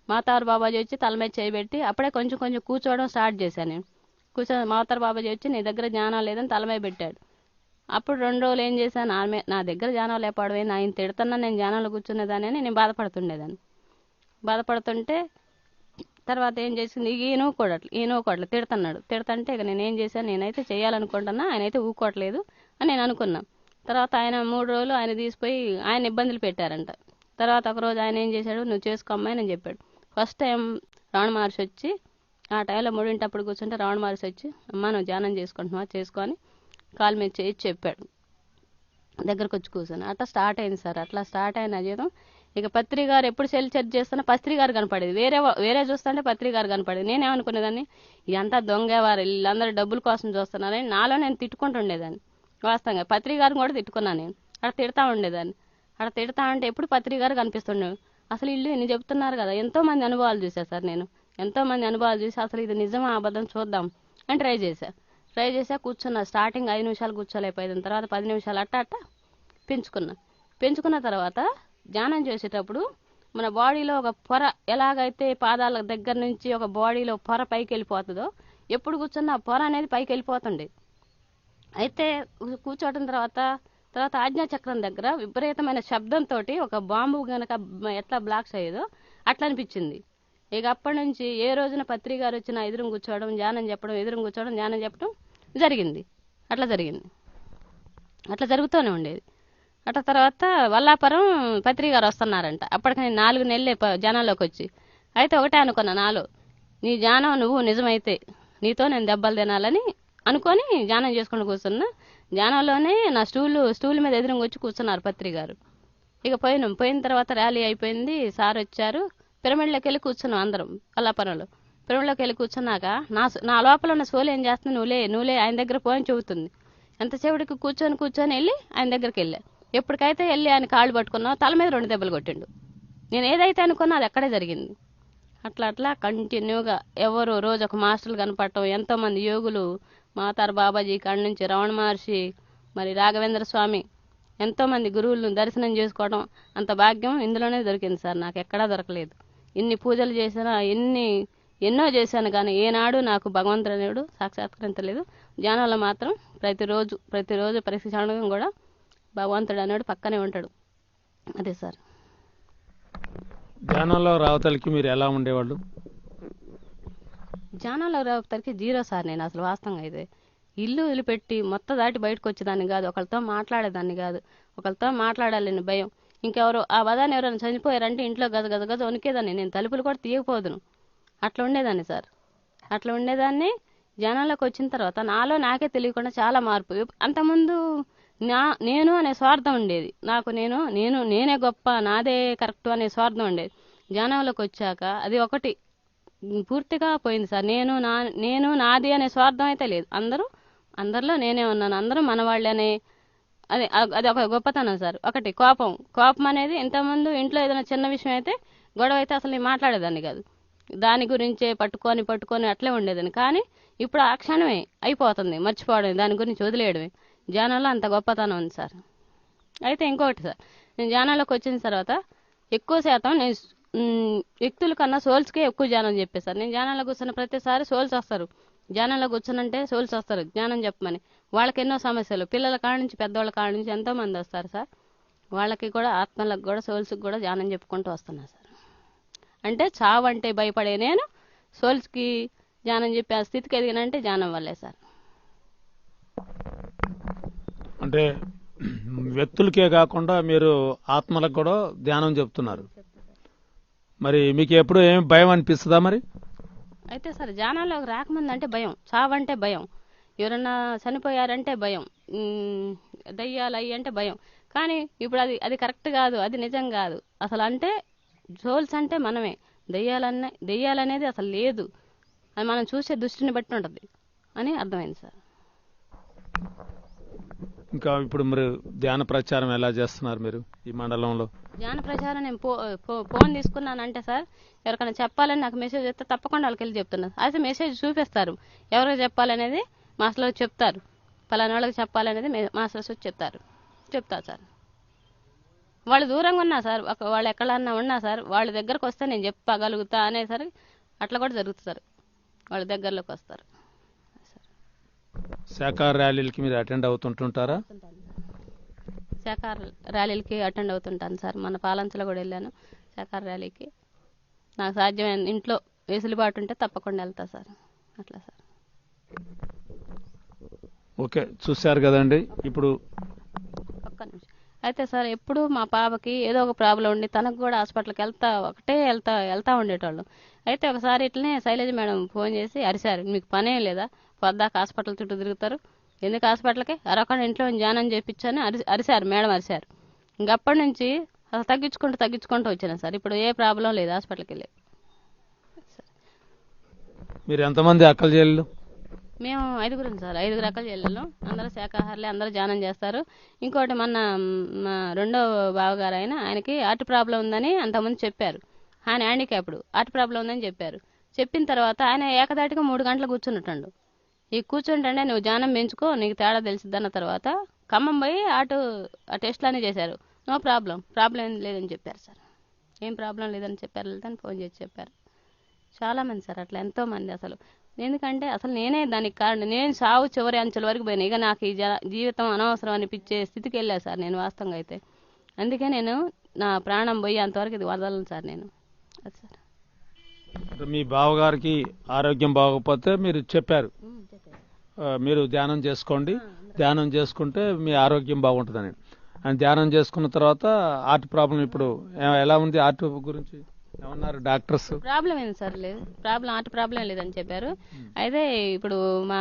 మాతారు బాబాజీ వచ్చి తల మీద చేయబెట్టి అప్పుడే కొంచెం కొంచెం కూర్చోవడం స్టార్ట్ చేశాను నేను. మాతారు బాబాజీ వచ్చి నీ దగ్గర జ్ఞానం లేదని తల మీద పెట్టాడు. అప్పుడు 2 రోజులు ఏం చేశాను, నా దగ్గర జ్ఞానం లేకపోవడం ఆయన తిడుతున్నా నేను జ్ఞానంలో కూర్చునేదాన్ని అని నేను బాధపడుతుండేదాన్ని. బాధపడుతుంటే తర్వాత ఏం చేసింది, ఈయన ఊకోవట్లేదు తిడుతుంటే ఇక నేను ఏం చేశాను, నేనైతే చేయాలనుకుంటున్నా, ఆయనైతే ఊకోవట్లేదు అని నేను అనుకున్నా. తర్వాత ఆయన 3 రోజులు ఆయన తీసిపోయి ఆయన ఇబ్బందులు పెట్టారంట. తర్వాత ఒకరోజు ఆయన ఏం చేశాడు, నువ్వు చేసుకోమ్మని అని చెప్పాడు. ఫస్ట్ టైం రమణ మహర్షి వచ్చి ఆ టైంలో 3 కూర్చుంటే రమణ మహర్షి వచ్చి అమ్మ నువ్వు ధ్యానం చేసుకుంటున్నావా చేసుకొని కాలు మీద చేసి చెప్పాడు. దగ్గరకు వచ్చి కూర్చొని అట్లా స్టార్ట్ అయింది సార్. అట్లా స్టార్ట్ అయిన జీవితం. ఇక పత్రి గారు ఎప్పుడు సెల్ చెక్ చేస్తున్నా పత్రి గారు కనపడేది, వేరే చూస్తుంటే పత్రి గారు కనపడేది. నేనేమనుకునేదాన్ని ఇదంతా దొంగేవారు, వీళ్ళందరూ డబ్బుల కోసం చూస్తున్నారని నాలో నేను తిట్టుకుంటూ ఉండేదాన్ని. వాస్తవంగా పత్రి గారిని కూడా తిట్టుకున్నాను నేను. అక్కడ తిడతా ఉండేదాన్ని. అక్కడ తిడతా అంటే ఎప్పుడు పత్రి గారు కనిపిస్తుండేవి. అసలు వీళ్ళు ఇన్ని చెప్తున్నారు కదా, ఎంతో మంది అనుభవాలు చూసా సార్ నేను. ఎంతో మంది అనుభవాలు చూసి అసలు ఇది నిజమా అబద్ధం చూద్దాం అని ట్రై చేసా కూర్చున్నా. స్టార్టింగ్ 5 నిమిషాలు కూర్చోలేకపోయింది, తర్వాత 10 నిమిషాలు అట్ట పెంచుకున్న తర్వాత ధ్యానం చేసేటప్పుడు మన బాడీలో ఒక పొర ఎలాగైతే పాదాల దగ్గర నుంచి ఒక బాడీలో పొర పైకి వెళ్ళిపోతుందో ఎప్పుడు కూర్చున్న ఆ పొర అనేది పైకి వెళ్ళిపోతుండే. అయితే కూర్చోవడం తర్వాత ఆజ్ఞాచక్రం దగ్గర విపరీతమైన శబ్దంతో ఒక బాంబు గనక ఎట్లా బ్లాక్స్ అయ్యేదో అట్లా అనిపించింది. ఇక అప్పటి నుంచి ఏ రోజున పత్రి గారు వచ్చినా ఎదురు కూర్చోవడం ధ్యానం చెప్పడం, ఎదురు కూర్చోవడం ధ్యానం చెప్పడం జరిగింది. అట్లా జరుగుతూనే ఉండేది. అట్లా తర్వాత వల్లాపురం పత్రి గారు వస్తున్నారంట. అప్పటికి నేను 4 నెలలే ధ్యానంలోకి వచ్చి. అయితే ఒకటే అనుకున్నా నాలో, నీ ధ్యానం నువ్వు నిజమైతే నీతో నేను దెబ్బలు తినాలని అనుకొని ధ్యానం చేసుకుంటూ కూర్చున్నా. ధ్యానంలోనే నా స్టూల్ మీద ఎదురుగా వచ్చి కూర్చున్నారు పత్రి గారు. ఇక పోయిన తర్వాత ర్యాలీ అయిపోయింది, సార్ వచ్చారు. పిరమిడ్లోకి వెళ్ళి కూర్చున్నాం అందరం వల్లాపురంలో. పిరమిడ్లోకి వెళ్ళి కూర్చున్నాక నా లోపల ఉన్న సోలు ఏం చేస్తుంది, నువ్వులే ఆయన దగ్గర పోని చెబుతుంది. ఎంతసేపటికి కూర్చొని వెళ్ళి ఆయన దగ్గరికి వెళ్ళా. ఎప్పటికైతే వెళ్ళి ఆయన కాళ్ళు పట్టుకున్నావు తల మీద 2 దెబ్బలు కొట్టిండు. నేను ఏదైతే అనుకున్నా అది అక్కడే జరిగింది. అట్లా కంటిన్యూగా ఎవరు రోజు ఒక మాస్టర్లు కనపడటం, ఎంతోమంది యోగులు, మాతారు బాబాజీ కాడి నుంచి రమణ మహర్షి, మరి రాఘవేంద్ర స్వామి, ఎంతోమంది గురువులను దర్శనం చేసుకోవడం, అంత భాగ్యం ఇందులోనే దొరికింది సార్. నాకు ఎక్కడా దొరకలేదు. ఇన్ని పూజలు చేసినా ఎన్నో చేశాను కానీ ఏనాడు నాకు భగవంతుడు అనేవాడు సాక్షాత్కరించలేదు. ధ్యానంలో మాత్రం ప్రతిరోజు ప్రతి క్షణం కూడా భగవంతుడు అనేవాడు పక్కనే ఉంటాడు. అదే సార్. ధ్యానంలో రావతలకి మీరు ఎలా ఉండేవాళ్ళు? ధ్యానంలో రావతలకి 0 సార్. నేను అసలు వాస్తవంగా అయితే ఇల్లు వదిలిపెట్టి మొత్తం దాటి బయటకు వచ్చేదాన్ని కాదు, ఒకరితో మాట్లాడేదాన్ని కాదు. ఒకరితో మాట్లాడాలని భయం. ఇంకెవరో ఆ వదాన్ని ఎవరైనా చనిపోయారంటే ఇంట్లో గజ వణికేదాన్ని. నేను తలుపులు కూడా తీయకపోదును. అట్లా ఉండేదాన్ని సార్. అట్లా ఉండేదాన్ని. ధ్యానంలోకి వచ్చిన తర్వాత నాలో నాకే తెలియకుండా చాలా మార్పు. అంతకుముందు నేను అనే స్వార్థం ఉండేది నాకు. నేనే గొప్ప, నాదే కరెక్ట్ అనే స్వార్థం ఉండేది. ధ్యానంలోకి వచ్చాక అది ఒకటి పూర్తిగా పోయింది సార్. నేను నాది అనే స్వార్థం అయితే లేదు. అందరిలో నేనే ఉన్నాను, అందరూ మనవాళ్ళే అనే అది ఒక గొప్పతనం సార్. ఒకటి కోపం అనేది ఇంతకుముందు ఇంట్లో ఏదైనా చిన్న విషయం అయితే గొడవ అయితే అసలు నేను మాట్లాడేదాన్ని కాదు. దాని గురించే పట్టుకొని అట్లే ఉండేదాన్ని. కానీ ఇప్పుడు ఆ క్షణమే అయిపోతుంది, మర్చిపోవడం, దాని గురించి వదిలేయడమే. ధ్యానంలో అంత గొప్పతనం ఉంది సార్. అయితే ఇంకొకటి సార్, నేను ధ్యానంలోకి వచ్చిన తర్వాత ఎక్కువ శాతం నేను వ్యక్తుల కన్నా సోల్స్కే ఎక్కువ ధ్యానం చెప్పేసారు. నేను ధ్యానంలో కూర్చున్న ప్రతిసారి సోల్స్ వస్తారు. ధ్యానంలో కూర్చున్నంటే సోల్స్ వస్తారు జ్ఞానం చెప్పమని. వాళ్ళకి ఎన్నో సమస్యలు, పిల్లల కాడ నుంచి పెద్దవాళ్ళ కాడ నుంచి ఎంతో మంది వస్తారు సార్. వాళ్ళకి కూడా ఆత్మలకు కూడా సోల్స్కి కూడా ధ్యానం చెప్పుకుంటూ వస్తున్నా సార్. అంటే చావు అంటే భయపడే నేను సోల్స్కి ధ్యానం చెప్పే ఆ స్థితికి ఎదిగినంటే ధ్యానం వల్లే సార్. అంటే వ్యక్తులకే కాకుండా మీరు ఆత్మలకు కూడా ధ్యానం చెప్తున్నారు. మరి మీకు ఎప్పుడు ఏమి భయం అనిపిస్తుందా మరి? అయితే సార్ ధ్యానంలోకి రాకముందు అంటే భయం, చావంటే భయం, ఎవరన్నా చనిపోయారంటే భయం, దయ్యాలు అయ్యి అంటే భయం. కానీ ఇప్పుడు అది కరెక్ట్ కాదు, అది నిజం కాదు అసలు. అంటే సోల్స్ అంటే మనమే, దెయ్యాలనేది అసలు లేదు. అది మనం చూసే దృష్టిని బట్టి ఉంటుంది అని అర్థమైంది సార్. ఇంకా ఇప్పుడు మరి ధ్యాన ప్రచారం ఎలా చేస్తున్నారు మీరు ఈ మండలంలో? ధ్యాన ప్రచారం నేను ఫోన్ తీసుకున్నానంటే సార్, ఎవరికైనా చెప్పాలని నాకు మెసేజ్ వస్తే తప్పకుండా వాళ్ళకి వెళ్ళి చెప్తున్నారు. అయితే మెసేజ్ చూపిస్తారు ఎవరికి చెప్పాలనేది మాస్లో చెప్తారు. ఫలానా వాళ్ళకి చెప్పాలనేది మాస్టర్స్ వచ్చి చెప్తారు సార్. వాళ్ళు దూరంగా ఉన్నా సార్, వాళ్ళు ఎక్కడన్నా ఉన్నా సార్, వాళ్ళ దగ్గరకు వస్తే నేను చెప్పగలుగుతా అనేసరి అట్లా కూడా జరుగుతుంది సార్. వాళ్ళ దగ్గరలోకి వస్తారు. శాఖ ర్యాలీలకి మీరు అటెండ్ అవుతుంటుంటారా? శాఖ ర్యాలీలకి అటెండ్ అవుతుంటాను సార్. మన పాలంచలో కూడా వెళ్ళాను శాఖ ర్యాలీకి. నాకు సాధ్యమైన ఇంట్లో వెసులుబాటు ఉంటే తప్పకుండా వెళ్తా సార్. అట్లా సార్. ఓకే, చూశారు కదండి. ఇప్పుడు ఒక్క నిమిషం. అయితే సార్ ఎప్పుడు మా పాపకి ఏదో ఒక ప్రాబ్లం ఉండి తనకు కూడా హాస్పిటల్కి వెళ్తా ఉండేటోళ్ళు. అయితే ఒకసారి ఇట్లనే శైలజ మేడం ఫోన్ చేసి అరిశారు, మీకు పనేం లేదా, పొద్దాక హాస్పిటల్ చుట్టూ తిరుగుతారు, ఎందుకు హాస్పిటల్కి అరొక ఇంట్లో ధ్యానం చేయించని అరిశారు మేడం, అరిశారు. ఇంకప్పటి నుంచి అసలు తగ్గించుకుంటూ వచ్చాను సార్. ఇప్పుడు ఏ ప్రాబ్లం లేదు హాస్పిటల్కి వెళ్ళి. మీరు ఎంతమంది అక్కల చెల్లెలు? మేము 5 సార్, 5 అక్కల చెల్లెలు. అందరూ శాఖాహారులే, అందరూ ధ్యానం చేస్తారు. ఇంకోటి మా రెండో బావగారు ఆయనకి హార్ట్ ప్రాబ్లం ఉందని అంతకుముందు చెప్పారు. ఆయన హ్యాండిక్యాప్డ్, హార్ట్ ప్రాబ్లం ఉందని చెప్పారు. చెప్పిన తర్వాత ఆయన ఏకదాటిగా 3 గంటలు కూర్చున్నట్టు. ఈ కూర్చుంటే నువ్వు ధ్యానం పెంచుకో, నీకు తేడా తెలిసిద్దన్న తర్వాత ఖమ్మం పోయి ఆ టెస్ట్లు అన్నీ చేశారు. నో ప్రాబ్లం ఏం లేదని చెప్పారు సార్. ఏం ప్రాబ్లం లేదని చెప్పారు, లేదని ఫోన్ చేసి చెప్పారు. చాలామంది సార్ అట్లా, ఎంతోమంది. అసలు ఎందుకంటే అసలు నేనే దానికి కారణం. నేను సావు చివరి అంచెల వరకు పోయినా, ఇక నాకు ఈ జీవితం అనవసరం అనిపించే స్థితికి వెళ్ళా సార్ నేను వాస్తవంగా అయితే. అందుకే నేను నా ప్రాణం పోయి అంతవరకు ఇది వదలను సార్ నేను. అది సార్. మీ బావగారికి ఆరోగ్యం బాగోకపోతే మీరు చెప్పారు, మీరు ధ్యానం చేసుకోండి, ధ్యానం చేసుకుంటే మీ ఆరోగ్యం బాగుంటుందని. అని ధ్యానం చేసుకున్న తర్వాత హార్ట్ ప్రాబ్లం ఇప్పుడు ఎలా ఉంది? హార్ట్ గురించి ఏమన్నారు డాక్టర్స్? ప్రాబ్లం ఏంది సార్, లేదు హార్ట్ ప్రాబ్లం లేదని చెప్పారు. అయితే ఇప్పుడు మా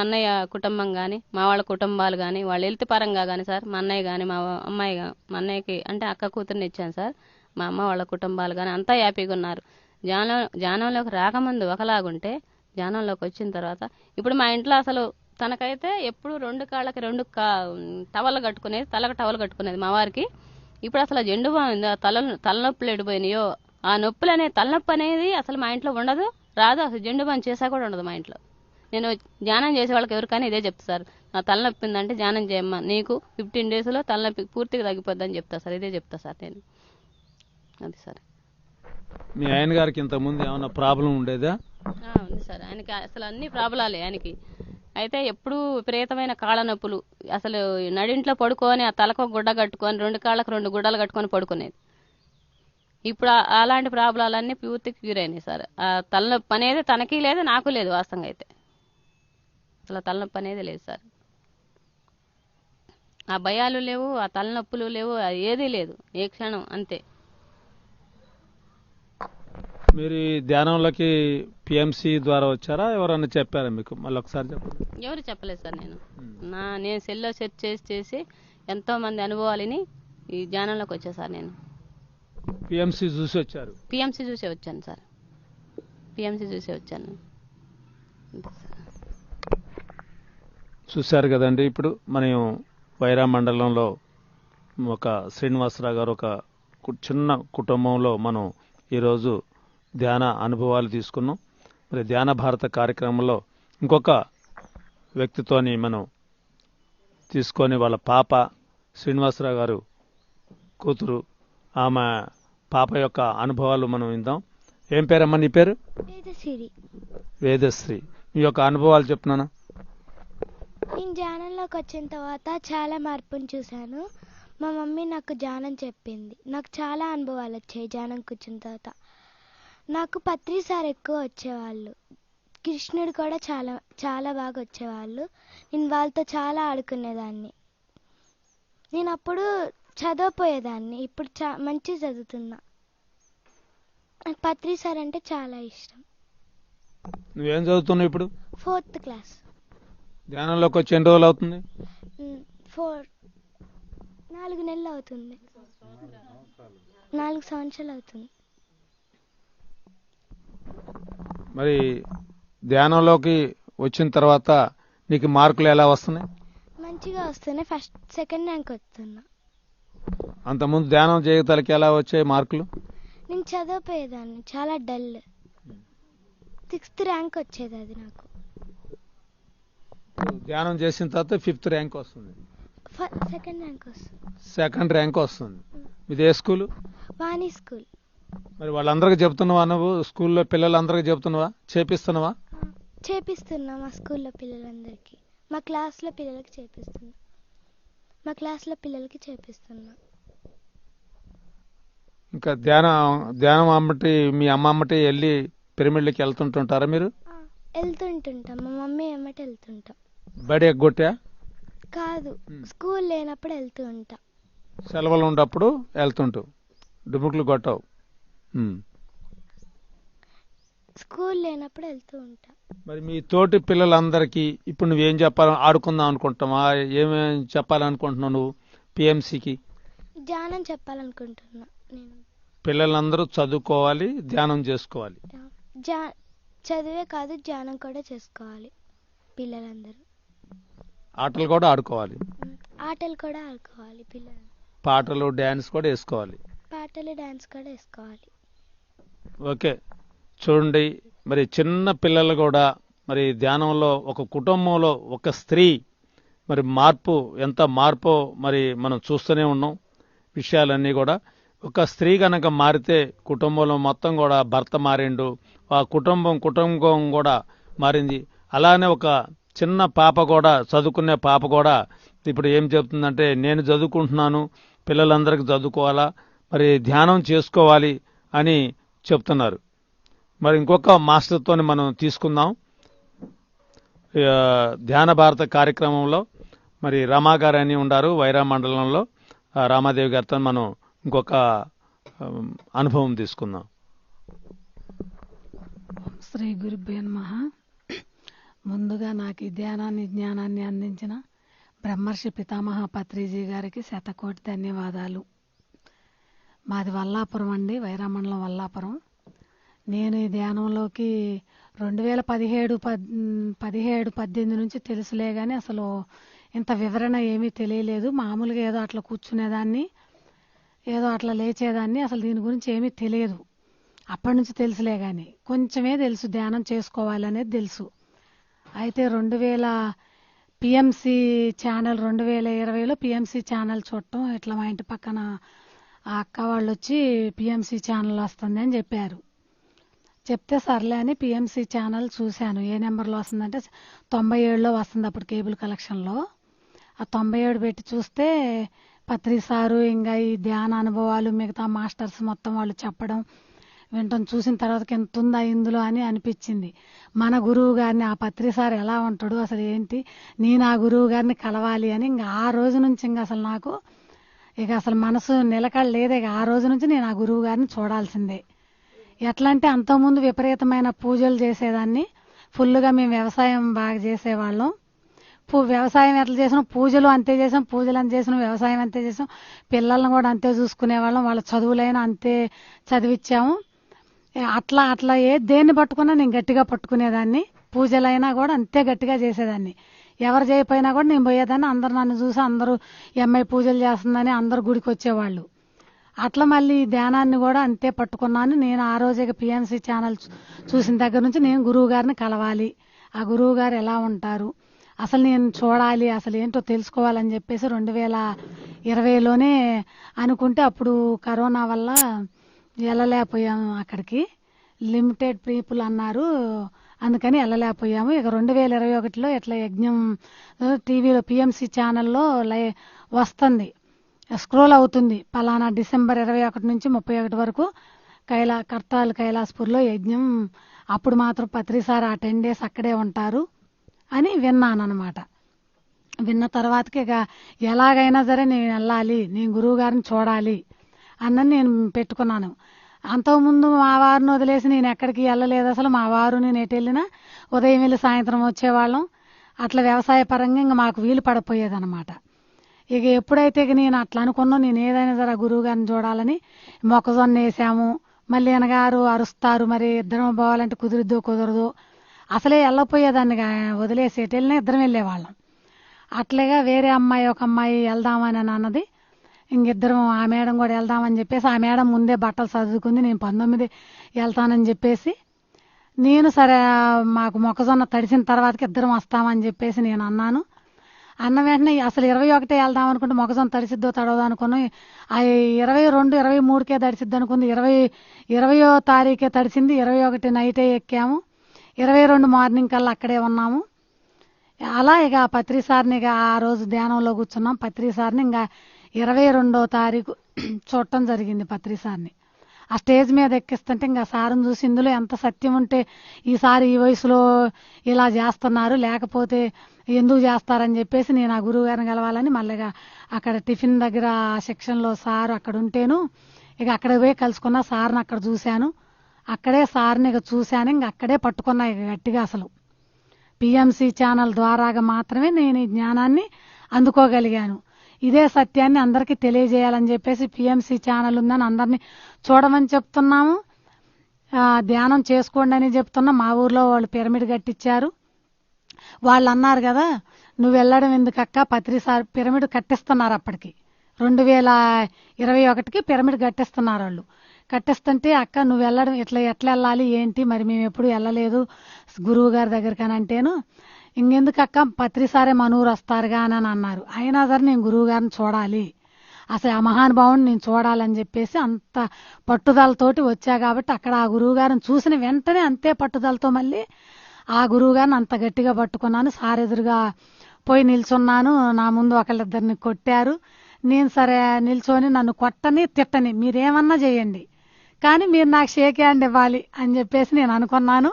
అన్నయ్య కుటుంబం కానీ, మా వాళ్ళ కుటుంబాలు కానీ, వాళ్ళ హెల్త్ పరంగా కానీ సార్, మా అన్నయ్య కానీ మా అన్నయ్యకి అంటే అక్క కూతుర్ని ఇచ్చాను సార్. మా అమ్మ వాళ్ళ కుటుంబాలు కానీ అంతా హ్యాపీగా ఉన్నారు. ధ్యానంలోకి రాకముందు ఒకలాగుంటే ధ్యానంలోకి వచ్చిన తర్వాత ఇప్పుడు మా ఇంట్లో అసలు తనకైతే ఎప్పుడు 2 కాళ్ళకి 2 టవల్ కట్టుకునేది, తలకు టవల్ కట్టుకునేది మా వారికి. ఇప్పుడు అసలు ఆ జెండు బాగుంది, ఆ తలనొప్పులు ఎడిపోయినాయో, ఆ నొప్పులు తలనొప్పి అనేది అసలు మా ఇంట్లో ఉండదు, రాదు. అసలు జెండు బాం చేసా కూడా ఉండదు మా ఇంట్లో. నేను ధ్యానం చేసే వాళ్ళకి ఎవరికైనా ఇదే చెప్తా సార్, నా తలనొప్పి ఉందంటే ధ్యానం చేయమ్మా, నీకు 15 డేస్లో తలనొప్పి పూర్తిగా తగ్గిపోద్దని చెప్తా సార్. ఇదే చెప్తా సార్ నేను. అది సార్. మీ ఆయన గారికి ఇంతకుముందు ఏమైనా ప్రాబ్లం ఉండేదా? ఉంది సార్, ఆయనకి అసలు అన్ని ప్రాబ్లాలే ఆయనకి. అయితే ఎప్పుడూ విపరీతమైన కాళ్ళ నొప్పులు, అసలు నడింట్లో పడుకొని ఆ తలకు గుడ్డ కట్టుకొని 2 కాళ్ళకు 2 గుడ్డలు కట్టుకొని పడుకునేది. ఇప్పుడు అలాంటి ప్రాబ్లాలన్నీ పూర్తిగా క్యూర్ అయినాయి సార్. ఆ తలనొప్పి అనేది తనకి లేదు, నాకు లేదు వాస్తవంగా అయితే. అసలు తలనొప్పి అనేది లేదు సార్. ఆ భయాలు లేవు, ఆ తలనొప్పులు లేవు, ఏదీ లేదు, ఏ క్షణం అంతే. మీరు ఈ ధ్యానంలోకి పిఎంసి ద్వారా వచ్చారా, ఎవరన్నా చెప్పారా మీకు? మళ్ళీ ఒకసారి చెప్పండి. ఎవరు చెప్పలేదు సార్. నేను సెల్లో సెర్చ్ చేసి ఎంతో మంది అనుభవాలని ఈ ధ్యానంలోకి వచ్చా సార్. నేను పిఎంసి చూసి వచ్చారు? పిఎంసి చూసే వచ్చాను సార్, పిఎంసి చూసే వచ్చాను. చూశారు కదండి. ఇప్పుడు మనం వైరా మండలంలో ఒక శ్రీనివాసరావు గారు ఒక చిన్న కుటుంబంలో మనం ఈరోజు ధ్యాన అనుభవాలు తీసుకున్నాం. మరి ధ్యాన భారత కార్యక్రమంలో ఇంకొక వ్యక్తితోని మనం తీసుకొని వాళ్ళ పాప శ్రీనివాసరావు గారు కూతురు, ఆమె పాప యొక్క అనుభవాలు మనం విందాం. ఏం పేరమ్మా నీ పేరు? వేదశ్రీ. మీ యొక్క అనుభవాలు చెప్తున్నానా? నేను ధ్యానంలోకి వచ్చిన తర్వాత చాలా మార్పును చూశాను. మా మమ్మీ నాకు ధ్యానం చెప్పింది. నాకు చాలా అనుభవాలు వచ్చాయి ధ్యానం కూర్చున్న తర్వాత. నాకు పత్రి సార్ ఎక్కువ వచ్చేవాళ్ళు, కృష్ణుడు కూడా చాలా చాలా బాగా వచ్చేవాళ్ళు. నేను వాళ్ళతో చాలా ఆడుకునేదాన్ని. నేను అప్పుడు చదవపోయేదాన్ని, ఇప్పుడు మంచి చదువుతున్నా. నాకు పత్రి సార్ అంటే చాలా ఇష్టం. నువ్వేం చదువుతున్నావు ఇప్పుడు? 4th class. ధ్యానంలోకి వచ్చి ఎన్ని రోజులు అవుతుంది? 4 నెలలు అవుతుంది, 4 సంవత్సరాలు అవుతుంది. మరి ధ్యానంలోకి వచ్చిన తర్వాత నీకు మార్కులు ఎలా వస్తున్నాయి? మంచిగా వస్తున్నాయి. ఫస్ట్, సెకండ్ ర్యాంక్ వస్తున్నా. అంతకుముందు ధ్యానం చేయగలకి ఎలా వచ్చాయి మార్కులు? నేను చదవపోయేదాన్ని, చాలా డల్. 6th ర్యాంక్ వచ్చేది అది నాకు. ధ్యానం చేసిన తర్వాత 5th ర్యాంక్ వస్తుంది, సెకండ్ ర్యాంక్ వస్తుంది. 2nd ర్యాంక్ వస్తుంది. మీది ఏ స్కూలు? వాణి స్కూల్. మరి వాళ్ళందరికీ చెప్తున్నావా నువ్వు? స్కూల్లో పిల్లలందరికీ చెప్తున్నావా, చేపిస్తున్నావా? చేపిస్తున్నా మా స్కూల్లో పిల్లలందరికీ, మా క్లాస్లో పిల్లలకి చేపిస్తున్నా. ఇంకా ధ్యానం అమ్మటి మీ అమ్మ అమ్మటి వెళ్ళి పిరమిడ్లకి వెళ్తుంటుంటారా మీరు? వెళ్తుంటుంటాం, మా మమ్మీ ఏమంటే వెళ్తుంటాం. బడి ఎగ్గొట్టా? కాదు, స్కూల్ లేనప్పుడు వెళ్తూ ఉంటా. సెలవులు ఉన్నప్పుడు వెళ్తుంటూ డుముకులు కొట్టవు. స్కూల్ లేనప్పుడు వెళ్తూ ఉంటా. మరి మీ తోటి పిల్లలందరికీ ఇప్పుడు నువ్వేం చెప్పాలని ఆడుకుందాం అనుకుంటావా? ఏమేమి చెప్పాలనుకుంటున్నావు నువ్వు పిఎంసికి? ధ్యానం చెప్పాలనుకుంటున్నా నేను. పిల్లలందరూ చదువుకోవాలి, ధ్యానం చేసుకోవాలి. చదివే కాదు, ధ్యానం కూడా చేసుకోవాలి పిల్లలందరూ. ఆటలు కూడా ఆడుకోవాలి, ఆటలు కూడా ఆడుకోవాలి పిల్లలు. పాటలు డ్యాన్స్ కూడా వేసుకోవాలి. డాన్స్ కూడా వేసుకోవాలి. ఓకే, చూడండి, మరి చిన్న పిల్లలు కూడా మరి ధ్యానంలో ఒక కుటుంబంలో ఒక స్త్రీ మరి ఎంత మార్పో మరి మనం చూస్తూనే ఉన్నాం. విషయాలన్నీ కూడా ఒక స్త్రీ కనుక మారితే కుటుంబంలో మొత్తం కూడా భర్త మారిండు, ఆ కుటుంబం కూడా మారింది. అలానే ఒక చిన్న పాప కూడా, చదువుకునే పాప కూడా ఇప్పుడు ఏం చెప్తుందంటే, నేను చదువుకుంటున్నాను, పిల్లలందరికీ చదువుకోవాలా, మరి ధ్యానం చేసుకోవాలి అని చెప్తున్నారు. మరి ఇంకొక మాస్టర్తో మనం తీసుకుందాం. ధ్యాన భారత కార్యక్రమంలో మరి రమా గారు అని ఉన్నారు వైరా మండలంలో. రామాదేవి గారితో మనం ఇంకొక అనుభవం తీసుకుందాం. శ్రీ గురుభ్యో నమః. ముందుగా నాకు ఈ జ్ఞానాన్ని అందించిన బ్రహ్మర్షి పితామహ పత్రిజీ గారికి శతకోటి ధన్యవాదాలు. మాది వల్లాపురం అండి, వైరా మండలం వల్లాపురం. నేను ఈ ధ్యానంలోకి 2017-18 నుంచి తెలుసులే కానీ అసలు ఇంత వివరణ ఏమీ తెలియలేదు. మామూలుగా ఏదో అట్లా కూర్చునేదాన్ని, ఏదో అట్లా లేచేదాన్ని, అసలు దీని గురించి ఏమీ తెలియదు. అప్పటి నుంచి తెలుసులే కానీ కొంచెమే తెలుసు, ధ్యానం చేసుకోవాలనేది తెలుసు. అయితే 2000 పిఎంసి ఛానల్ 2020లో పిఎంసి ఛానల్ చూడటం, ఇట్లా మా ఇంటి పక్కన ఆ అక్క వాళ్ళు వచ్చి పిఎంసి ఛానల్ వస్తుంది అని చెప్పారు. చెప్తే సర్లే అని పిఎంసి ఛానల్ చూశాను. ఏ నెంబర్లో వస్తుందంటే 97లో వస్తుంది, అప్పుడు కేబుల్ కలెక్షన్లో. ఆ 97 పెట్టి చూస్తే పత్రి సారు ఇంకా ఈ ధ్యాన అనుభవాలు మిగతా మాస్టర్స్ మొత్తం వాళ్ళు చెప్పడం వింటాం చూసిన తర్వాత ఎంత ఉందా ఇందులో అని అనిపించింది. మన గురువు గారిని, ఆ పత్రి సార్ ఎలా ఉంటాడు అసలు ఏంటి, నేను ఆ గురువు గారిని కలవాలి అని ఇంకా ఆ రోజు నుంచి ఇంకా అసలు నాకు అసలు మనసు నిలకడలేదే. ఆ రోజు నుంచి నేను ఆ గురువు గారిని చూడాల్సిందే. ఎట్లా అంటే అంతకుముందు విపరీతమైన పూజలు చేసేదాన్ని, ఫుల్గా మేము వ్యవసాయం బాగా చేసేవాళ్ళం. వ్యవసాయం ఎట్లా చేసినాం, పూజలు అంతే చేసాం, పూజలు అంతే చేసినాం, వ్యవసాయం అంతే చేసాం, పిల్లల్ని కూడా అంతే చూసుకునేవాళ్ళం, వాళ్ళ చదువులైనా అంతే చదివించాము. అట్లా దేన్ని పట్టుకున్నా నేను గట్టిగా పట్టుకునేదాన్ని, పూజలైనా కూడా అంతే గట్టిగా చేసేదాన్ని. ఎవరు చేయకపోయినా కూడా నేను పోయేదాన్ని. అందరు నన్ను చూసి అందరూ ఈ అమ్మాయి పూజలు చేస్తుందని అందరు గుడికి వచ్చేవాళ్ళు. అట్లా మళ్ళీ ధ్యానాన్ని కూడా అంతే పట్టుకున్నాను. నేను ఆ రోజే పిఎన్సి ఛానల్ చూసిన దగ్గర నుంచి నేను గురువు గారిని కలవాలి, ఆ గురువు గారు ఎలా ఉంటారు అసలు నేను చూడాలి, అసలు ఏంటో తెలుసుకోవాలని చెప్పేసి 2020లోనే అనుకుంటే, అప్పుడు కరోనా వల్ల వెళ్ళలేకపోయాము అక్కడికి, లిమిటెడ్ పీపుల్ అన్నారు, అందుకని వెళ్ళలేకపోయాము. ఇక 2021లో ఇట్లా యజ్ఞం టీవీలో పిఎంసి ఛానల్లో వస్తుంది, స్క్రోల్ అవుతుంది, పలానా డిసెంబర్ 21 నుంచి 31 వరకు కర్తాల్ కైలాస్పూర్లో యజ్ఞం, అప్పుడు మాత్రం పత్రిసారి ఆ 10 days అక్కడే ఉంటారు అని విన్నాను అనమాట. విన్న తర్వాతకి ఇక ఎలాగైనా సరే నేను వెళ్ళాలి, నేను గురువు గారిని చూడాలి అన్నది నేను పెట్టుకున్నాను. అంతకుముందు మా వారిని వదిలేసి నేను ఎక్కడికి వెళ్ళలేదు అసలు. మా వారు నేను ఎటు వెళ్ళినా ఉదయం వెళ్ళి సాయంత్రం వచ్చేవాళ్ళం. అట్లా వ్యవసాయ పరంగా ఇంకా మాకు వీలు పడపోయేదన్నమాట. ఇక ఎప్పుడైతే నేను అట్లా అనుకున్నా, నేను ఏదైనా సరే గురువు గారిని చూడాలని మొక్కజొన్న వేసాము. మళ్ళీ అనగారు అరుస్తారు, మరి ఇద్దరం పోవాలంటే కుదరదో అసలే వెళ్ళపోయేదాన్ని, వదిలేసి ఎటు వెళ్ళినా ఇద్దరం వెళ్ళేవాళ్ళం. అట్లాగా వేరే అమ్మాయి ఒక అమ్మాయి వెళ్దామని అన్నది, ఇంకిద్దరం ఆ మేడం కూడా వెళ్దామని చెప్పేసి, ఆ మేడం ముందే బట్టలు చదువుకుంది, నేను 19 వెళ్తానని చెప్పేసి నేను సరే మాకు మొక్కజొన్న తడిసిన తర్వాతకి ఇద్దరం వస్తామని చెప్పేసి నేను అన్నాను. అన్న వెంటనే అసలు 21 వెళ్దాం అనుకుంటే మొక్కజొన్న తడిసిద్దో తడవదో అనుకుని, ఆ 22, 23కే తడిసిద్ది అనుకుంది. 20వ తారీఖే తడిసింది. 21 నైటే ఎక్కాము. 22 మార్నింగ్ కల్లా అక్కడే ఉన్నాము. అలా ఇక పత్రి సార్ని ఇక ఆ రోజు ధ్యానంలో కూర్చున్నాం. పత్రి సార్ని ఇంకా 22వ తారీఖు చూడటం జరిగింది. పత్రి సార్ని ఆ స్టేజ్ మీద ఎక్కిస్తుంటే ఇంకా సార్ని చూసి ఇందులో ఎంత సత్యం ఉంటే ఈసారి ఈ వయసులో ఇలా చేస్తున్నారు, లేకపోతే ఎందుకు చేస్తారని చెప్పేసి నేను ఆ గురువు గారిని కలవాలని మళ్ళీగా అక్కడ టిఫిన్ దగ్గర ఆ సెక్షన్లో సార్ అక్కడ ఉంటేను ఇక అక్కడ పోయి కలుసుకున్న సార్ని అక్కడ చూశాను. అక్కడే సార్ని ఇక చూశాను. ఇంక అక్కడే పట్టుకున్నా ఇక గట్టిగా. అసలు పిఎంసి ఛానల్ ద్వారాగా మాత్రమే నేను ఈ జ్ఞానాన్ని అందుకోగలిగాను. ఇదే సత్యాన్ని అందరికీ తెలియజేయాలని చెప్పేసి పిఎంసి ఛానల్ ఉందని అందరినీ చూడమని చెప్తున్నాము. ధ్యానం చేసుకోండి అని చెప్తున్నాం. మా ఊర్లో వాళ్ళు పిరమిడ్ కట్టించారు. వాళ్ళు అన్నారు కదా, నువ్వు వెళ్ళడం ఎందుకక్క, పత్రి సార్ పిరమిడ్ కట్టిస్తున్నారు. అప్పటికి 2021కి పిరమిడ్ కట్టిస్తున్నారు వాళ్ళు. కట్టిస్తుంటే అక్క నువ్వు వెళ్ళడం ఎట్లా వెళ్ళాలి ఏంటి, మరి మేము ఎప్పుడు వెళ్ళలేదు గురువు గారి దగ్గరికి అని అంటేను, ఇంకెందుకు అక్క పత్రి సారే మన ఊరు వస్తారుగా అని అన్నారు. అయినా సరే నేను గురువు గారిని చూడాలి, అసలు ఆ మహానుభావుని నేను చూడాలని చెప్పేసి అంత పట్టుదలతోటి వచ్చా. కాబట్టి అక్కడ ఆ గురువు గారిని చూసిన వెంటనే అంతే పట్టుదలతో మళ్ళీ ఆ గురువు గారిని అంత గట్టిగా పట్టుకున్నాను. సార్ ఎదురుగా పోయి నిల్చున్నాను. నా ముందు ఒకళ్ళిద్దరిని కొట్టారు. నేను సరే నిల్చొని నన్ను కొట్టని తిట్టని మీరేమన్నా చేయండి, కానీ మీరు నాకు షేక్ హ్యాండ్ ఇవ్వాలి అని చెప్పేసి నేను అనుకున్నాను.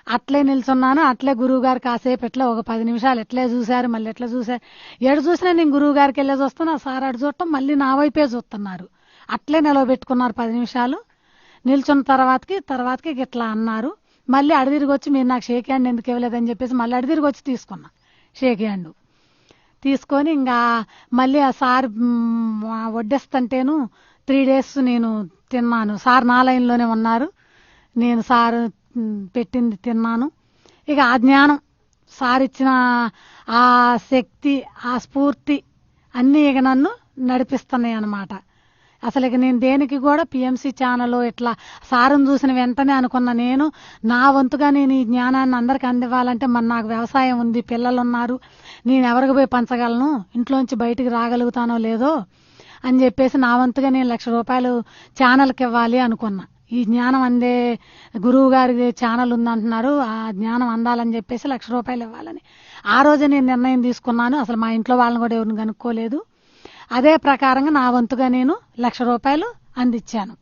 అట్లే నిల్చున్నాను. అట్లే గురువు గారు కాసేపు ఎట్లా ఒక 10 నిమిషాలు ఎట్లే చూశారు. మళ్ళీ ఎట్లా చూశారు, ఎడు చూసినా నేను గురువు గారికి వెళ్ళే చూస్తున్నా, సార్ అటు చూడటం మళ్ళీ నా వైపే చూస్తున్నారు. అట్లే నిలవబెట్టుకున్నారు 10 నిమిషాలు. నిల్చున్న తర్వాతకి ఇట్లా అన్నారు. మళ్ళీ అడిదిరిగి వచ్చి మీరు నాకు షేక్ హ్యాండ్ ఎందుకు ఇవ్వలేదని చెప్పేసి మళ్ళీ అడిదిరిగి వచ్చి తీసుకున్నా షేక్ హ్యాండ్. తీసుకొని ఇంకా మళ్ళీ ఆ సార్ వడ్డిస్తుంటేను 3 days నేను తిన్నాను. సార్ నా లైన్లోనే ఉన్నారు. నేను సార్ పెట్టింది తిన్నాను. ఇక ఆ జ్ఞానం, సార్ ఇచ్చిన ఆ శక్తి, ఆ స్ఫూర్తి అన్నీ ఇక నన్ను నడిపిస్తున్నాయి అన్నమాట. అసలు ఇక నేను దేనికి కూడా పిఎంసి ఛానల్ ఇట్లా సారుని చూసిన వెంటనే అనుకున్న, నేను నా వంతుగా నేను ఈ జ్ఞానాన్ని అందరికీ అందివ్వాలంటే మరి నాకు వ్యవసాయం ఉంది, పిల్లలు ఉన్నారు, నేను ఎవరికి పోయి పంచగలను, ఇంట్లోంచి బయటికి రాగలుగుతానో లేదో అని చెప్పేసి నా వంతుగా నేను ₹1,00,000 ఛానల్కి ఇవ్వాలి అనుకున్నా. ఈ జ్ఞానం అందే గురువు గారి ఛానల్ ఉందంటున్నారు, ఆ జ్ఞానం అందాలని చెప్పేసి ₹1,00,000 ఇవ్వాలని ఆ రోజే నేను నిర్ణయం తీసుకున్నాను. అసలు మా ఇంట్లో వాళ్ళని కూడా ఎవరిని కనుక్కోలేదు. అదే ప్రకారంగా నా వంతుగా నేను ₹1,00,000 అందించాను.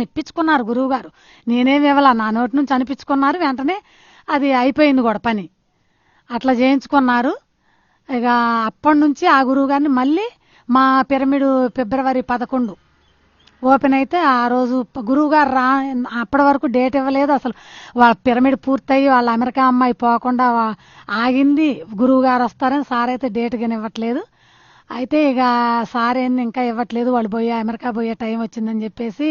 ఇప్పించుకున్నారు గురువు గారు. నేనేమి ఇవ్వాల, నా నోటి నుంచి అనిపించుకున్నారు. వెంటనే అది అయిపోయింది కూడా పని. అట్లా చేయించుకున్నారు. ఇక అప్పటి నుంచి ఆ గురువు గారిని మళ్ళీ మా పిరమిడ్ February 11 ఓపెన్ అయితే ఆ రోజు గురువు గారు అప్పటి వరకు డేట్ ఇవ్వలేదు. అసలు వాళ్ళ పిరమిడ్ పూర్తయి వాళ్ళ అమెరికా అమ్మాయి పోకుండా ఆగింది. గురువు గారు వస్తారని సార్ అయితే డేట్ కానీ ఇవ్వట్లేదు. అయితే ఇక సార్ ఏంది ఇంకా ఇవ్వట్లేదు, వాళ్ళు అమెరికా పోయే టైం వచ్చిందని చెప్పేసి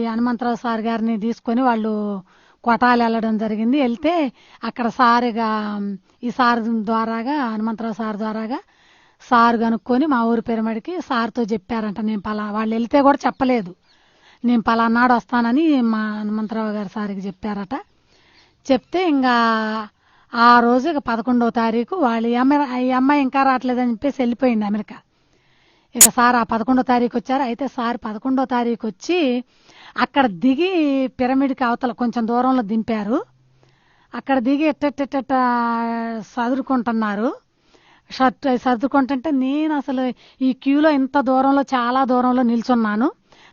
హనుమంతరావు సార్ గారిని తీసుకొని వాళ్ళు కొటాలు వెళ్ళడం జరిగింది. వెళ్తే అక్కడ సార్ ఇక ఈ సార్ ద్వారాగా, హనుమంతరావు సార్ ద్వారాగా సార్ కనుక్కొని మా ఊరి పిరమిడ్కి సార్తో చెప్పారంట. నేను వాళ్ళు వెళ్తే కూడా చెప్పలేదు, నేను పలానాడు వస్తానని మా హనుమంతరావు గారు సార్కి చెప్పారట. చెప్తే ఇంకా ఆ రోజు ఇక 11వ తారీఖు వాళ్ళు ఈ అమ్మాయి ఇంకా రావట్లేదని చెప్పేసి వెళ్ళిపోయింది అమెరికా. ఇక సార్ ఆ 11వ తారీఖు వచ్చారు. అయితే సార్ 11వ తారీఖు వచ్చి అక్కడ దిగి పిరమిడ్కి అవతల కొంచెం దూరంలో దింపారు. అక్కడ దిగి ఎట్ట చదువుకుంటున్నారు. సర్దుకుంటుంటే నేను అసలు ఈ క్యూలో ఇంత దూరంలో, చాలా దూరంలో నిల్చున్నాను.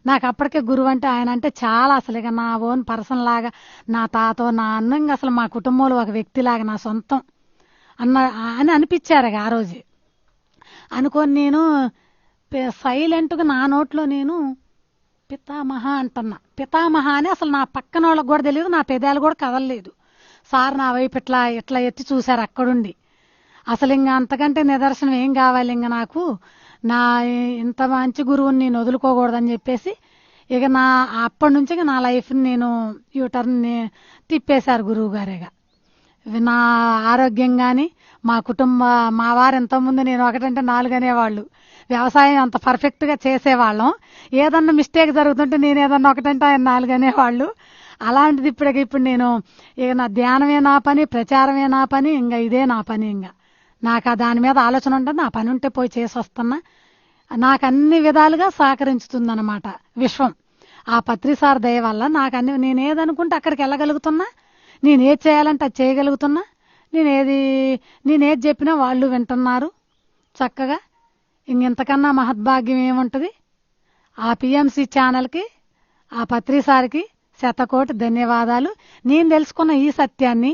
నాకు అప్పటికే గురువు అంటే ఆయన అంటే చాలా, అసలు ఇక నా ఓన్ పర్సన్ లాగా, నా తాతో నా అన్నంగా అసలు మా కుటుంబంలో ఒక వ్యక్తిలాగా, నా సొంతం అని అనిపించారు ఇక ఆ రోజే. అనుకొని నేను సైలెంట్గా నా నోట్లో నేను పితామహ అంటున్నా. పితామహ అని అసలు నా పక్కన వాళ్ళకి కూడా తెలియదు, నా పెదాలు కూడా కదలలేదు. సార్ నా వైపు ఇట్లా ఎత్తి చూశారు అక్కడుండి. అసలు ఇంకా అంతకంటే నిదర్శనం ఏం కావాలి ఇంకా నాకు, నా ఇంత మంచి గురువుని నేను వదులుకోకూడదని చెప్పేసి ఇక అప్పటి నుంచి నా లైఫ్ని నేను యూటర్న్ తిప్పేశారు గురువు గారేగా. నా ఆరోగ్యం కానీ, మా మా వారు ఎంతోమంది నేను 1 అంటే 4 అనేవాళ్ళు. వ్యవసాయం అంత పర్ఫెక్ట్గా చేసేవాళ్ళం. ఏదన్నా మిస్టేక్ జరుగుతుంటే నేను ఏదన్నా 1 అంటే ఆయన 4 అనేవాళ్ళు. అలాంటిది ఇప్పుడు నేను ఇక నా ధ్యానమే నా పని, ప్రచారమే నా పని, ఇంకా ఇదే నా పని. ఇంకా నాకు దాని మీద ఆలోచన ఉంటుంది, నా పని ఉంటే పోయి చేసి వస్తున్నా. నాకు అన్ని విధాలుగా సహకరించుతుందన్నమాట విశ్వం. ఆ పత్రిసార్ దయ వల్ల నాకు అన్ని, నేనేదనుకుంటే అక్కడికి వెళ్ళగలుగుతున్నా, నేనేది చేయాలంటే అది చేయగలుగుతున్నా, నేనేది చెప్పినా వాళ్ళు వింటున్నారు చక్కగా. ఇంతకన్నా మహద్భాగ్యం ఏముంటుంది? ఆ పిఎంసి ఛానల్కి, ఆ పత్రిసార్కి శతకోటి ధన్యవాదాలు. నేను తెలుసుకున్న ఈ సత్యాన్ని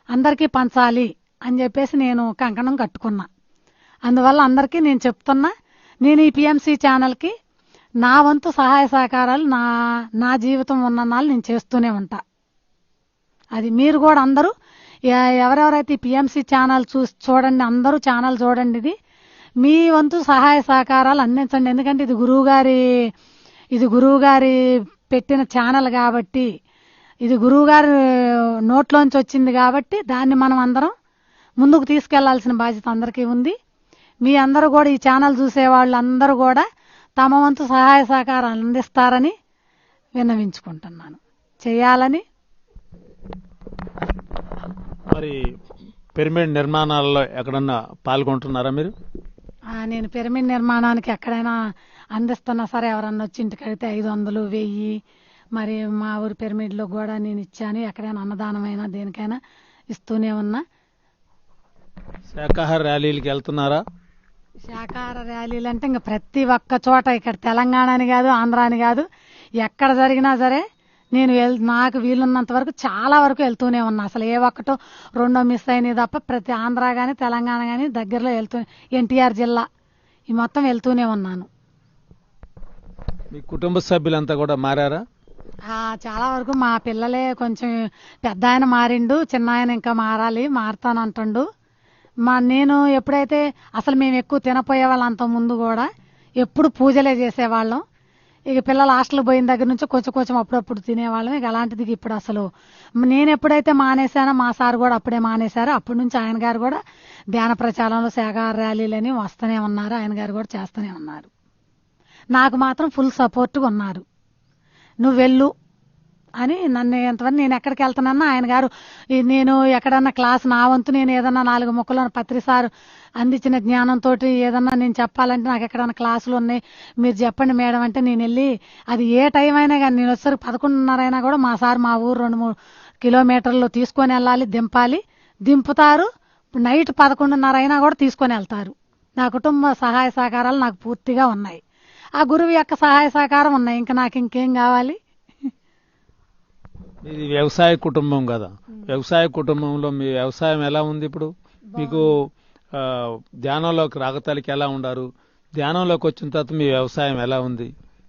అందరికీ పంచాలి అని చెప్పేసి నేను కంకణం కట్టుకున్నా. అందువల్ల అందరికీ నేను చెప్తున్నా, నేను ఈ పిఎంసి ఛానల్కి నా వంతు సహాయ సహకారాలు నా జీవితం ఉన్న నాళ్ళు నేను చేస్తూనే ఉంటా. అది మీరు కూడా అందరూ ఎవరెవరైతే ఈ పిఎంసి ఛానల్ చూడండి, అందరూ ఛానల్ చూడండి. ఇది మీ వంతు సహాయ సహకారాలు అందించండి. ఎందుకంటే ఇది గురువుగారి పెట్టిన ఛానల్ కాబట్టి, ఇది గురువుగారి నోట్లోంచి వచ్చింది కాబట్టి దాన్ని మనం అందరం ముందుకు తీసుకెళ్లాల్సిన బాధ్యత అందరికీ ఉంది. మీ అందరూ కూడా ఈ ఛానల్ చూసే వాళ్ళు అందరూ కూడా తమ వంతు సహాయ సహకారాలు అందిస్తారని విన్నవించుకుంటున్నాను, చేయాలని. మరి పిరమిడ్ నిర్మాణాలలో ఎక్కడన్నా పాల్గొంటున్నారా మీరు? నేను పిరమిడ్ నిర్మాణానికి ఎక్కడైనా అందిస్తున్నా సరే, ఎవరన్నా వచ్చి ఇంటికి అడిగితే 500, 1000, మరి మా ఊరి పిరమిడ్లో కూడా నేను ఇచ్చాను. ఎక్కడైనా అన్నదానమైనా దేనికైనా ఇస్తూనే ఉన్నా. శాకాహార ర్యాలీలకు వెళ్తున్నారా? శాకాహార ర్యాలీలు అంటే ఇంకా ప్రతి ఒక్క చోట, ఇక్కడ తెలంగాణ అని కాదు, ఆంధ్ర అని కాదు, ఎక్కడ జరిగినా సరే నేను నాకు వీలున్నంత వరకు చాలా వరకు వెళ్తూనే ఉన్నా. అసలు ఏ ఒక్కటో రెండో మిస్ అయినాయి తప్ప ప్రతి ఆంధ్ర కానీ తెలంగాణ కానీ దగ్గరలో ఎన్టీఆర్ జిల్లా ఈ మొత్తం వెళ్తూనే ఉన్నాను. మీ కుటుంబ సభ్యులంతా కూడా మారారా? చాలా వరకు మా పిల్లలే, కొంచెం పెద్ద ఆయన మారిండు, చిన్న ఆయన ఇంకా మారుతానంటుండు. నేను ఎప్పుడైతే అసలు మేము ఎక్కువ తినపోయే వాళ్ళం, అంత ముందు కూడా ఎప్పుడు పూజలే చేసేవాళ్ళం. ఇక పిల్లలు హాస్టల్ పోయిన దగ్గర నుంచి కొంచెం అప్పుడప్పుడు తినేవాళ్ళం. ఇక అలాంటిది ఇప్పుడు అసలు నేను ఎప్పుడైతే మానేశానో మా సార్ కూడా అప్పుడే మానేశారు. అప్పటి నుంచి ఆయన గారు కూడా ధ్యాన ప్రచారంలో శాకాహార ర్యాలీలని వస్తూనే ఉన్నారు, ఆయన గారు కూడా చేస్తూనే ఉన్నారు. నాకు మాత్రం ఫుల్ సపోర్ట్గా ఉన్నారు. నువ్వు వెళ్ళు అని నన్ను ఎంతవరకు నేను ఎక్కడికి వెళ్తానన్నా ఆయన గారు, నేను ఎక్కడన్నా క్లాస్ నా వంతు నేను ఏదన్నా 4 ముక్కలను పత్రిసారు అందించిన జ్ఞానంతో ఏదన్నా నేను చెప్పాలంటే, నాకు ఎక్కడన్నా క్లాసులు ఉన్నాయి మీరు చెప్పండి మేడం అంటే నేను వెళ్ళి, అది ఏ టైం అయినా కానీ నేను వచ్చేసరికి 11:30 అయినా కూడా మా సార్ మా ఊరు 2-3 కిలోమీటర్లు తీసుకొని వెళ్ళాలి, దింపుతారు. నైట్ 11:30 అయినా కూడా తీసుకొని వెళ్తారు. నా కుటుంబ సహాయ సహకారాలు నాకు పూర్తిగా ఉన్నాయి. ఆ గురువు యొక్క సహాయ సహకారం ఉన్నాయి. ఇంకా నాకు ఇంకేం కావాలి? ఇది వ్యవసాయ కుటుంబం కదా, వ్యవసాయ కుటుంబంలో మీ వ్యవసాయం ఎలా ఉంది ఇప్పుడు? మీకు ధ్యానంలోకి రాగతాలికి ఎలా ఉండారు? ధ్యానంలోకి వచ్చిన తర్వాత మీ వ్యవసాయం ఎలా ఉంది?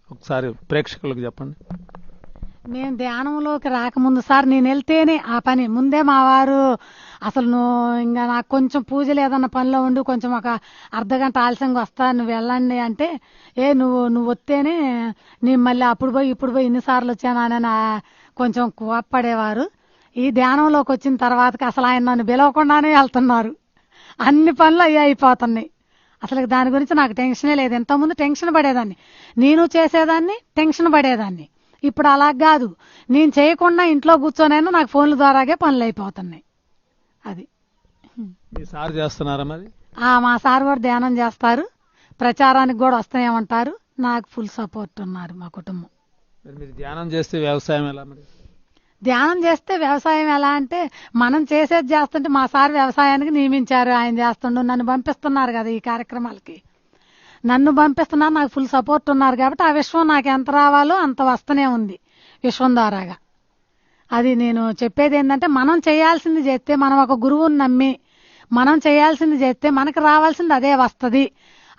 ఒకసారి ప్రేక్షకులకు చెప్పండి. మేము ధ్యానంలోకి రాకముందు సార్ నేను వెళ్తేనే ఆ పని ముందే మా వారు అసలు ఇంకా నాకు కొంచెం పూజలు ఏదన్నా పనిలో ఉండి కొంచెం ఒక అర్ధగంట ఆలస్యంగా వస్తా, నువ్వు వెళ్ళండి అంటే, నువ్వు వస్తేనే నేను మళ్ళీ అప్పుడు పోయి ఇప్పుడు పోయి ఇన్నిసార్లు వచ్చానని కొంచెం కోప్పడేవారు. ఈ ధ్యానంలోకి వచ్చిన తర్వాతకి అసలు ఆయన నన్ను పిలవకుండానే వెళ్తున్నారు. అన్ని పనులు అయిపోతున్నాయి. అసలు దాని గురించి నాకు టెన్షనే లేదు. ఎంతోమంది టెన్షన్ పడేదాన్ని, నేను చేసేదాన్ని, టెన్షన్ పడేదాన్ని. ఇప్పుడు అలా కాదు, నేను చేయకుండా ఇంట్లో కూర్చొనైనా నాకు ఫోన్ల ద్వారాగే పనులు అయిపోతున్నాయి. అది మీ సార్ చేస్తున్నారా మరి? మా సార్ కూడా ధ్యానం చేస్తారు, ప్రచారానికి కూడా వస్తాయేమంటారు. నాకు ఫుల్ సపోర్ట్ ఉన్నారు మా కుటుంబం. మీరు ధ్యానం చేస్తే వ్యవసాయం ఎలా మరి? ధ్యానం చేస్తే వ్యవసాయం ఎలా అంటే, మనం చేసేది చేస్తుంటే మా సార్ వ్యవసాయానికి నియమించారు, ఆయన చేస్తుండు, నన్ను పంపిస్తున్నారు కదా ఈ కార్యక్రమాలకి, నన్ను పంపిస్తున్నారు, నాకు ఫుల్ సపోర్ట్ ఉన్నారు కాబట్టి ఆ విశ్వం నాకు ఎంత రావాలో అంత వస్తూనే ఉంది విశ్వం ద్వారాగా. అది నేను చెప్పేది ఏంటంటే, మనం చేయాల్సింది చేస్తే, మనం ఒక గురువుని నమ్మి మనం చేయాల్సింది చేస్తే మనకు రావాల్సింది అదే వస్తుంది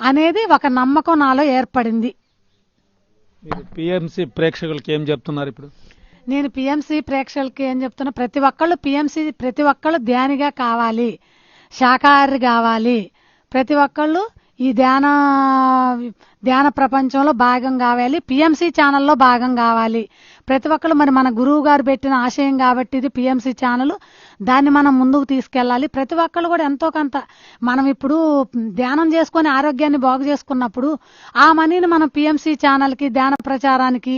అనేది ఒక నమ్మకం నాలో ఏర్పడింది. మీరు పిఎంసి ప్రేక్షకులకి ఏం చెప్తున్నారు ఇప్పుడు? నేను పిఎంసి ప్రేక్షకులకి ఏం చెప్తున్నా, ప్రతి ఒక్కళ్ళు ధ్యానిగా కావాలి, శాకాహారి కావాలి, ప్రతి ఒక్కళ్ళు ఈ ధ్యాన ప్రపంచంలో భాగం కావాలి, పిఎంసి ఛానల్లో భాగం కావాలి. ప్రతి ఒక్కళ్ళు మరి మన గురువు గారు పెట్టిన ఆశయం కాబట్టి ఇది పిఎంసి ఛానల్, దాన్ని మనం ముందుకు తీసుకెళ్ళాలి. ప్రతి ఒక్కళ్ళు కూడా ఎంతో కొంత, మనం ఇప్పుడు ధ్యానం చేసుకొని ఆరోగ్యాన్ని బాగు చేసుకున్నప్పుడు ఆ మనీని మనం పిఎంసి ఛానల్కి, ధ్యాన ప్రచారానికి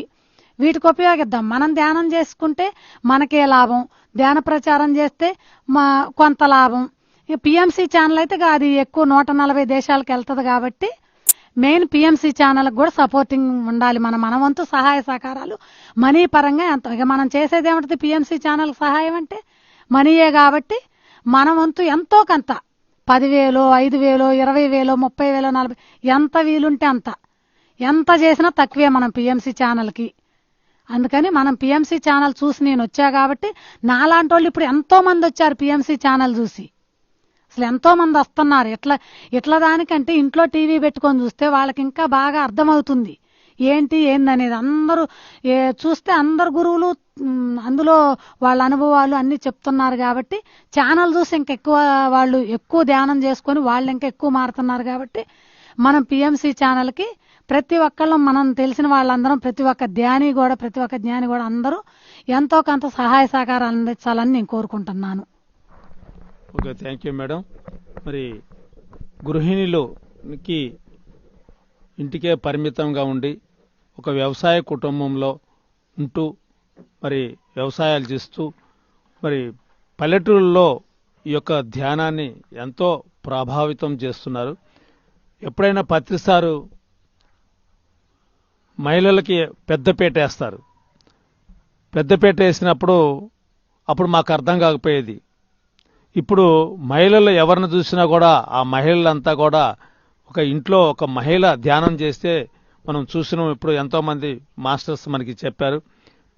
వీటికి ఉపయోగిద్దాం. మనం ధ్యానం చేసుకుంటే మనకే లాభం, ధ్యాన ప్రచారం చేస్తే కొంత లాభం. పిఎంసి ఛానల్ అయితే అది ఎక్కువ 140 దేశాలకు వెళ్తుంది కాబట్టి మెయిన్ పిఎంసి ఛానల్కి కూడా సపోర్టింగ్ ఉండాలి. మన వంతు సహాయ సహకారాలు మనీ పరంగా ఎంత, ఇక మనం చేసేది ఏమంటుంది, పిఎంసి ఛానల్కి సహాయం అంటే మనీయే కాబట్టి మన వంతు ఎంతో కొంత 10,000, 5,000, 20,000, 30,000, 40 ఎంత వీలుంటే అంత, ఎంత చేసినా తక్కువే మనం పిఎంసి ఛానల్కి. అందుకని మనం పిఎంసి ఛానల్ చూసి నేను వచ్చా కాబట్టి నాలాంటి వాళ్ళు ఇప్పుడు ఎంతో మంది వచ్చారు పిఎంసి ఛానల్ చూసి. అసలు ఎంతో మంది వస్తున్నారు. ఇట్లా దానికంటే ఇంట్లో టీవీ పెట్టుకొని చూస్తే వాళ్ళకి ఇంకా బాగా అర్థమవుతుంది ఏందనేది. అందరూ చూస్తే అందరు గురువులు అందులో వాళ్ళ అనుభవాలు అన్నీ చెప్తున్నారు కాబట్టి ఛానల్ చూసి ఇంకెక్కువ వాళ్ళు ఎక్కువ ధ్యానం చేసుకొని వాళ్ళు ఇంకా ఎక్కువ మారుతున్నారు కాబట్టి మనం పిఎంసి ఛానల్కి ప్రతి ఒక్కళ్ళం, మనం తెలిసిన వాళ్ళందరం, ప్రతి ఒక్క జ్ఞాని కూడా అందరూ ఎంతో కొంత సహాయ సహకారాలు అందించాలని నేను కోరుకుంటున్నాను. Okay, thank you madam. మరి గృహిణులకి ఇంటికే పరిమితంగా ఉండి ఒక వ్యవసాయ కుటుంబంలో ఉంటూ మరి వ్యవసాయాలు చేస్తూ మరి పల్లెటూరులో ఈ యొక్క ధ్యానాన్ని ఎంతో ప్రభావితం చేస్తున్నారు. ఎప్పుడైనా పత్రిసారు మహిళలకి పెద్దపీట వేస్తారు. పెద్దపీట వేసినప్పుడు అప్పుడు మాకు అర్థం కాకపోయేది. ఇప్పుడు మహిళలు ఎవరిని చూసినా కూడా ఆ మహిళలంతా కూడా ఒక ఇంట్లో ఒక మహిళ ధ్యానం చేస్తే మనం చూసినాం. ఇప్పుడు ఎంతోమంది మాస్టర్స్ మనకి చెప్పారు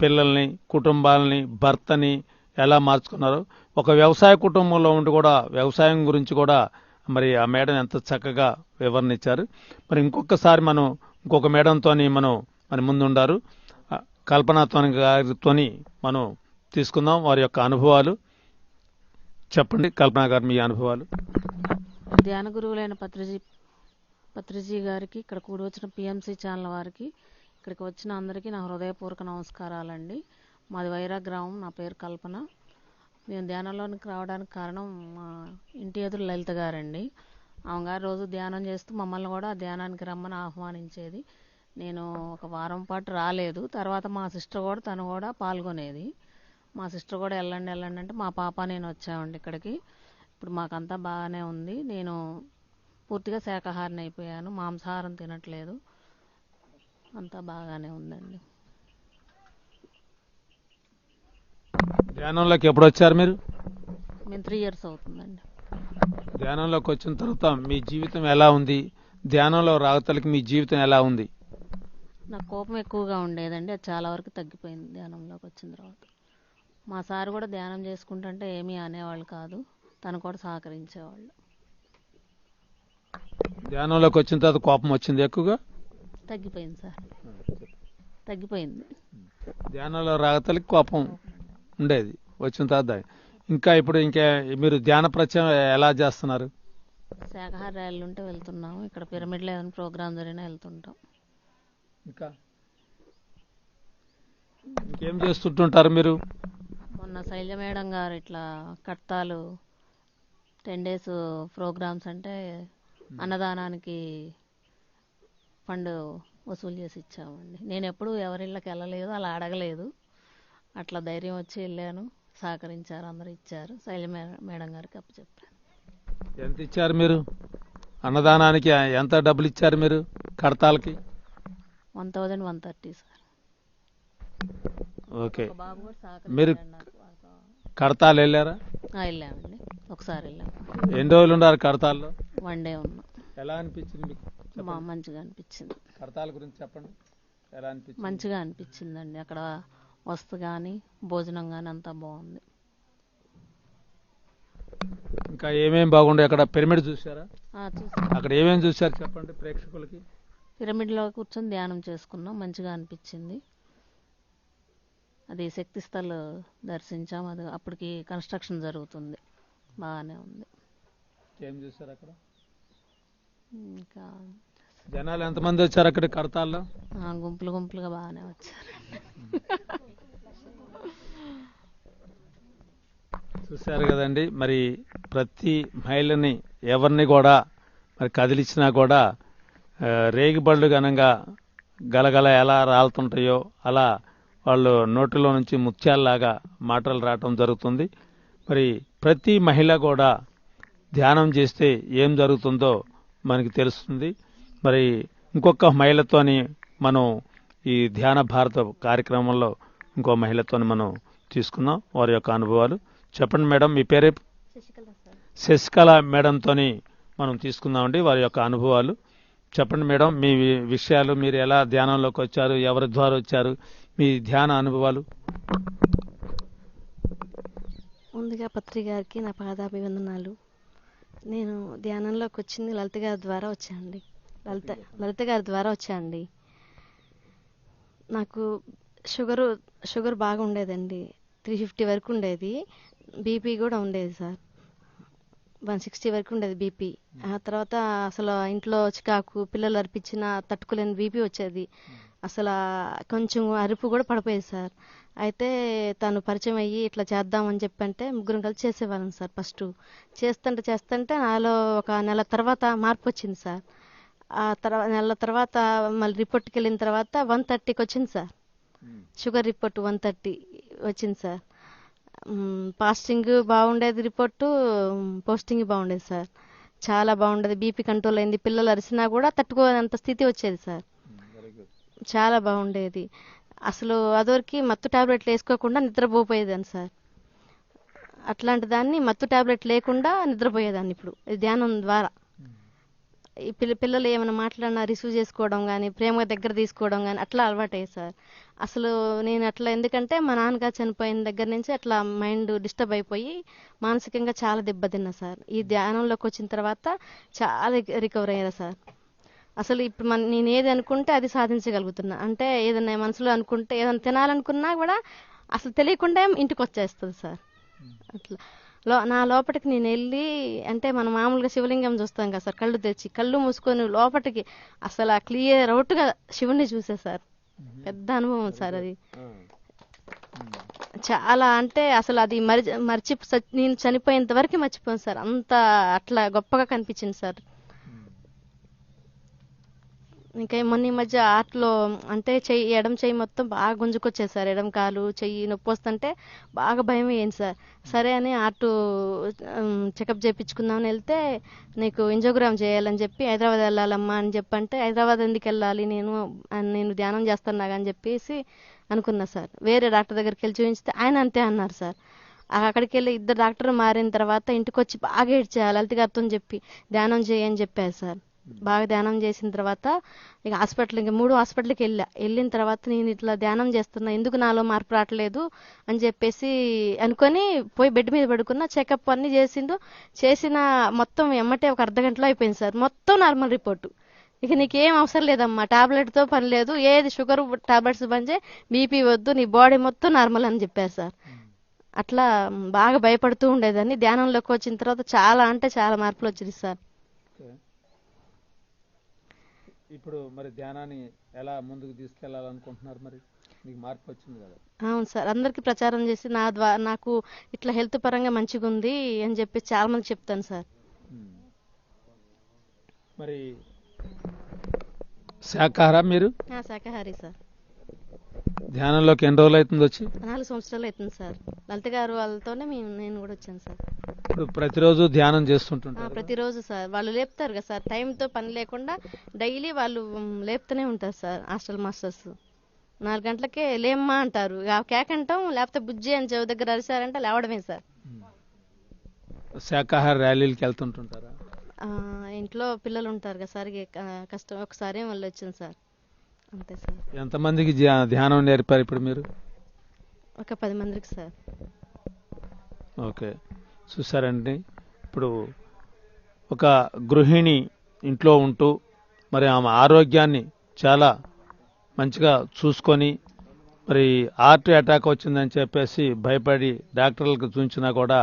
పిల్లల్ని, కుటుంబాలని, భర్తని ఎలా మార్చుకున్నారు. ఒక వ్యవసాయ కుటుంబంలో ఉండి కూడా వ్యవసాయం గురించి కూడా మరి ఆ మేడం ఎంత చక్కగా వివరణ ఇచ్చారు. మరి ఇంకొకసారి మనం ఇంకొక మేడంతో మనం మన ముందుండారు కల్పనాతో గారితో మనం తీసుకుందాం వారి యొక్క అనుభవాలు. చెప్పండి కల్పన గారు మీ అనుభవాలు. ధ్యాన గురువులైన పత్రిజీ గారికి, ఇక్కడ కూడి వచ్చిన పిఎంసి ఛానల్ వారికి, ఇక్కడికి వచ్చిన అందరికీ నా హృదయపూర్వక నమస్కారాలండి. మాది వైరా గ్రామం, నా పేరు కల్పన. మేము ధ్యానంలోనికి రావడానికి కారణం మా ఇంటి ఎదురు లలిత గారండి. ఆమె గారు రోజు ధ్యానం చేస్తూ మమ్మల్ని కూడా ధ్యానానికి రమ్మని ఆహ్వానించేది. నేను ఒక వారం పాటు రాలేదు. తర్వాత మా సిస్టర్ కూడా తను కూడా పాల్గొనేది. మా సిస్టర్ కూడా వెళ్ళండి అంటే మా పాప నేను వచ్చామండి ఇక్కడికి. ఇప్పుడు మాకంతా బాగానే ఉంది. నేను పూర్తిగా శాకాహారిని అయిపోయాను, మాంసాహారం తినట్లేదు. అంతా బాగానే ఉందండి. ధ్యానంలోకి ఎప్పుడు వచ్చారు మీరు? మేము 3 years అవుతుందండి. ధ్యానంలోకి వచ్చిన తర్వాత మీ జీవితం ఎలా ఉంది? ధ్యానంలో రాగతలకి మీ జీవితం ఎలా ఉంది? నాకు కోపం ఎక్కువగా ఉండేదండి, అది చాలా వరకు తగ్గిపోయింది ధ్యానంలోకి వచ్చిన తర్వాత. మా సార్ కూడా ధ్యానం చేసుకుంటుంటే ఏమీ అనేవాళ్ళు కాదు, తను కూడా సహకరించేవాళ్ళు. ధ్యానంలోకి వచ్చిన తర్వాత కోపం వచ్చింది ఎక్కువగా? తగ్గిపోయింది సార్, తగ్గిపోయింది. ధ్యానంలో రాగతలకి కోపం ఉండేది, వచ్చిన తర్వాత ఇంకా ఇప్పుడు మీరు ధ్యాన ప్రచారం ఎలా చేస్తున్నారు? శాకాహార ర్యాలీలు ఉంటే వెళ్తున్నాము. ఇక్కడ పిరమిడ్లో ఏదైనా ప్రోగ్రామ్ జరిగినా వెళ్తుంటాం. ఇంకా ఇంకేం చేస్తుంటారు మీరు? మొన్న శైలజ మేడం గారు ఇట్లా కడతాలు 10 days ప్రోగ్రామ్స్ అంటే అన్నదానానికి ఫండ్ వసూలు చేసి ఇచ్చామండి. నేను ఎప్పుడు ఎవరిళ్ళకి వెళ్ళలేదు, అలా అడగలేదు. అట్లా ధైర్యం వచ్చి వెళ్ళాను, సహకరించారు, అందరూ ఇచ్చారు. శైలజ మేడం గారికి అప్పచెప్పాను. ఎంత ఇచ్చారు మీరు అన్నదానానికి? ఎంత డబ్బులు ఇచ్చారు మీరు కడతాలకి? 1,130 సార్. ఓకే. బాబు కూడా మీరు కడతాలు వెళ్ళారా? వెళ్ళామండి, ఒకసారి వెళ్ళాము. ఎన్ని రోజులు ఉన్నారు కడతాల్లో? 1 day ఉన్నాం. ఎలా అనిపించింది మీకు? మంచిగా అనిపించింది. కడతాల గురించి చెప్పండి, ఎలా అనిపించింది? మంచిగా అనిపించిందండి. అక్కడ వస్తు కానీ భోజనం కానీ అంతా బాగుంది. ఇంకా ఏమేమి బాగుండే? అక్కడ పిరమిడ్ చూసారా? చూసాం. అక్కడ ఏమేమి చూసారు చెప్పండి ప్రేక్షకులకి. పిరమిడ్లో కూర్చొని ధ్యానం చేసుకున్నాం, మంచిగా అనిపించింది. అది శక్తి స్థల్ దర్శించాం. అది అప్పటికి కన్స్ట్రక్షన్ జరుగుతుంది, బాగానే ఉంది. ఏం చూసారు అక్కడ? ఇంకా జనాలు ఎంతమంది వచ్చారు అక్కడ కడతాల్లో? గుంపులు గుంపులుగా బాగానే వచ్చారు. చూశారు కదండి, మరి ప్రతి మహిళని ఎవరిని కూడా మరి కదిలించినా కూడా రేగిబళ్ళు ఘనంగా గలగల ఎలా రాలుతుంటాయో అలా వాళ్ళు నోటిలో నుంచి ముత్యాల్లాగా మాటలు రావటం జరుగుతుంది. మరి ప్రతి మహిళ కూడా ధ్యానం చేస్తే ఏం జరుగుతుందో మనకి తెలుస్తుంది. మరి ఇంకొక మహిళతోని మనం ఈ ధ్యాన భారత కార్యక్రమంలో ఇంకో మహిళతోని మనం తీసుకున్నాం వారి యొక్క అనుభవాలు. చెప్పండి మేడం, మీ పేరే? శశికళ మేడంతోని మనం తీసుకుందామండి వారి యొక్క అనుభవాలు. చెప్పండి మేడం, మీ విషయాలు, మీరు ఎలా ధ్యానంలోకి వచ్చారు, ఎవరి ద్వారా వచ్చారు, మీ ధ్యాన అనుభవాలు. ముందుగా పత్రి గారికి నా పాదాభివందనాలు. నేను ధ్యానంలోకి వచ్చింది లలిత గారి ద్వారా వచ్చానండి. లలిత గారి ద్వారా వచ్చానండి. నాకు షుగర్ బాగా ఉండేదండి. 350 వరకు ఉండేది. బీపీ కూడా ఉండేది సార్. 160 వరకు ఉండేది బీపీ. ఆ తర్వాత అసలు ఇంట్లో చికాకు, పిల్లలు అరిపించిన తట్టుకోలేని బీపీ వచ్చేది. అసలు కొంచెం అరుపు కూడా పడిపోయేది సార్. అయితే తను పరిచయం అయ్యి ఇట్లా చేద్దామని చెప్పంటే ముగ్గురం కలిసి చేసేవాళ్ళం సార్. ఫస్ట్ చేస్తుంటే నాలో ఒక నెల తర్వాత మార్పు వచ్చింది సార్. ఆ నెల తర్వాత మళ్ళీ రిపోర్ట్కి వెళ్ళిన తర్వాత 130కి వచ్చింది సార్. షుగర్ రిపోర్ట్ 130 వచ్చింది సార్. ఫాస్టింగ్ బాగుండేది, రిపోర్టు పోస్టింగ్ బాగుండేది సార్. చాలా బాగుండేది. బీపీ కంట్రోల్ అయింది. పిల్లలు అరిసినా కూడా తట్టుకోనంత స్థితి వచ్చేది సార్. చాలా బాగుండేది. అసలు అదొరికి మత్తు టాబ్లెట్లు వేసుకోకుండా నిద్రపోయేదాన్ని సార్. అట్లాంటి దాన్ని మత్తు టాబ్లెట్ లేకుండా నిద్రపోయేదాన్ని ఇప్పుడు ఈ ధ్యానం ద్వారా. ఈ పిల్లలు ఏమైనా మాట్లాడినా రిసీవ్ చేసుకోవడం కానీ, ప్రేమగా దగ్గర తీసుకోవడం కానీ అట్లా అలవాటయ్యేది సార్. అసలు నేను అట్లా ఎందుకంటే మా నాన్నగారు చనిపోయిన దగ్గర నుంచి అట్లా మైండ్ డిస్టర్బ్ అయిపోయి మానసికంగా చాలా దెబ్బతిన్నా సార్. ఈ ధ్యానంలోకి వచ్చిన తర్వాత చాలా రికవర్ అయ్యారా సార్. అసలు ఇప్పుడు నేను ఏది అనుకుంటే అది సాధించగలుగుతున్నా. అంటే ఏదైనా మనసులో అనుకుంటే ఏదైనా తినాలనుకున్నా కూడా అసలు తెలియకుండా ఇంటికి వచ్చేస్తుంది సార్. అట్లా నా లోపలికి నేను వెళ్ళి, అంటే మనం మామూలుగా శివలింగం చూస్తాం కదా సార్, కళ్ళు తెచ్చి కళ్ళు మూసుకొని లోపలికి అసలు ఆ క్లియర్ అవుట్గా శివుణ్ణి చూసే సార్. పెద్ద అనుభవం సార్ అది. చాలా అంటే అసలు అది నేను చనిపోయేంత వరకు మర్చిపోయాను సార్. అంత అట్లా గొప్పగా కనిపించింది సార్. ఇంకా మొన్న ఈ మధ్య ఆర్ట్లో అంటే ఎడం చెయ్యి మొత్తం బాగా గుంజుకొచ్చేది సార్. ఎడం కాలు చెయ్యి నొప్పి వస్తుంటే బాగా భయం అయ్యింది సార్. సరే అని ఆర్టు చెకప్ చేయించుకుందామని వెళ్తే నీకు ఎంజోగ్రామ్ చేయాలని చెప్పి హైదరాబాద్ వెళ్ళాలమ్మా అని చెప్పంటే, హైదరాబాద్ ఎందుకు వెళ్ళాలి, నేను ధ్యానం చేస్తున్నా అని చెప్పేసి అనుకున్నా సార్. వేరే డాక్టర్ దగ్గరికి వెళ్ళి చూపించితే ఆయన అంతే అన్నారు సార్. అక్కడికి వెళ్ళి 2 డాక్టర్లు మారిన తర్వాత ఇంటికి వచ్చి బాగా ఏడ్చా లలిత గారితో చెప్పి ధ్యానం చేయని చెప్పారు సార్. బాగా ధ్యానం చేసిన తర్వాత ఇక ఇంకా 3 హాస్పిటల్కి వెళ్ళిన తర్వాత నేను ఇట్లా ధ్యానం చేస్తున్నా, ఎందుకు నాలో మార్పు రావట్లేదు అని చెప్పేసి అనుకొని పోయి బెడ్ మీద పడుకున్నా. చెకప్ అన్నీ చేసిన మొత్తం ఎమ్మటే ఒక అర్ధగంటలో అయిపోయింది సార్. మొత్తం నార్మల్ రిపోర్టు. ఇక నీకేం అవసరం లేదమ్మా, టాబ్లెట్తో పని లేదు, ఏది షుగర్ టాబ్లెట్స్ బంద్, బీపీ వద్దు, నీ బాడీ మొత్తం నార్మల్ అని చెప్పారు సార్. అట్లా బాగా భయపడుతూ ఉండేదాన్ని. ధ్యానంలోకి వచ్చిన తర్వాత చాలా అంటే చాలా మార్పులు వచ్చింది సార్. ఇప్పుడు మరి ధ్యానాన్ని ఎలా ముందుకు తీసుకెళ్లాలనుకుంటున్నారు? మరి మీకు మార్పు వచ్చింది కదా? అవును సార్. అందరికీ ప్రచారం చేసి నాకు ఇట్లా హెల్త్ పరంగా మంచిగా ఉంది అని చెప్పి చాలా మంది చెప్తాను సార్. మరి శాకాహార మీరు? శాకాహారి సార్. ధ్యానంలోకి ఎన్ని రోజులు అవుతుంది వచ్చి? 4 సంవత్సరాలు అవుతుంది సార్. లలిత గారు వాళ్ళతోనే నేను కూడా వచ్చాను సార్. ఇప్పుడు ప్రతిరోజు ధ్యానం చేస్తుంటారు? ప్రతిరోజు సార్. వాళ్ళు లేపుతారు కదా సార్, టైంతో పని లేకుండా డైలీ వాళ్ళు లేపుతూనే ఉంటారు సార్. హాస్టల్ మాస్టర్స్ 4 గంటలకే లేమ్మా అంటారు. కేక్ అంటాం, లేకపోతే బుజ్జి అని చెవి దగ్గర అరిసారంటే లేవడమే సార్. శాకాహార ర్యాలీలకి వెళ్తుంటుంటారా? ఇంట్లో పిల్లలు ఉంటారు కదా సార్, కష్టం ఒకసారి వాళ్ళు వచ్చింది సార్, అంతే సార్. ఎంతమందికి ధ్యానం నేర్పారు ఇప్పుడు మీరు? ఒక 10 మందికి సార్. ఓకే, చూసారండి. ఇప్పుడు ఒక గృహిణి ఇంట్లో ఉంటూ మరి ఆమె ఆరోగ్యాన్ని చాలా మంచిగా చూసుకొని, మరి హార్ట్ అటాక్ వచ్చిందని చెప్పేసి భయపడి డాక్టర్లకు చూపించినా కూడా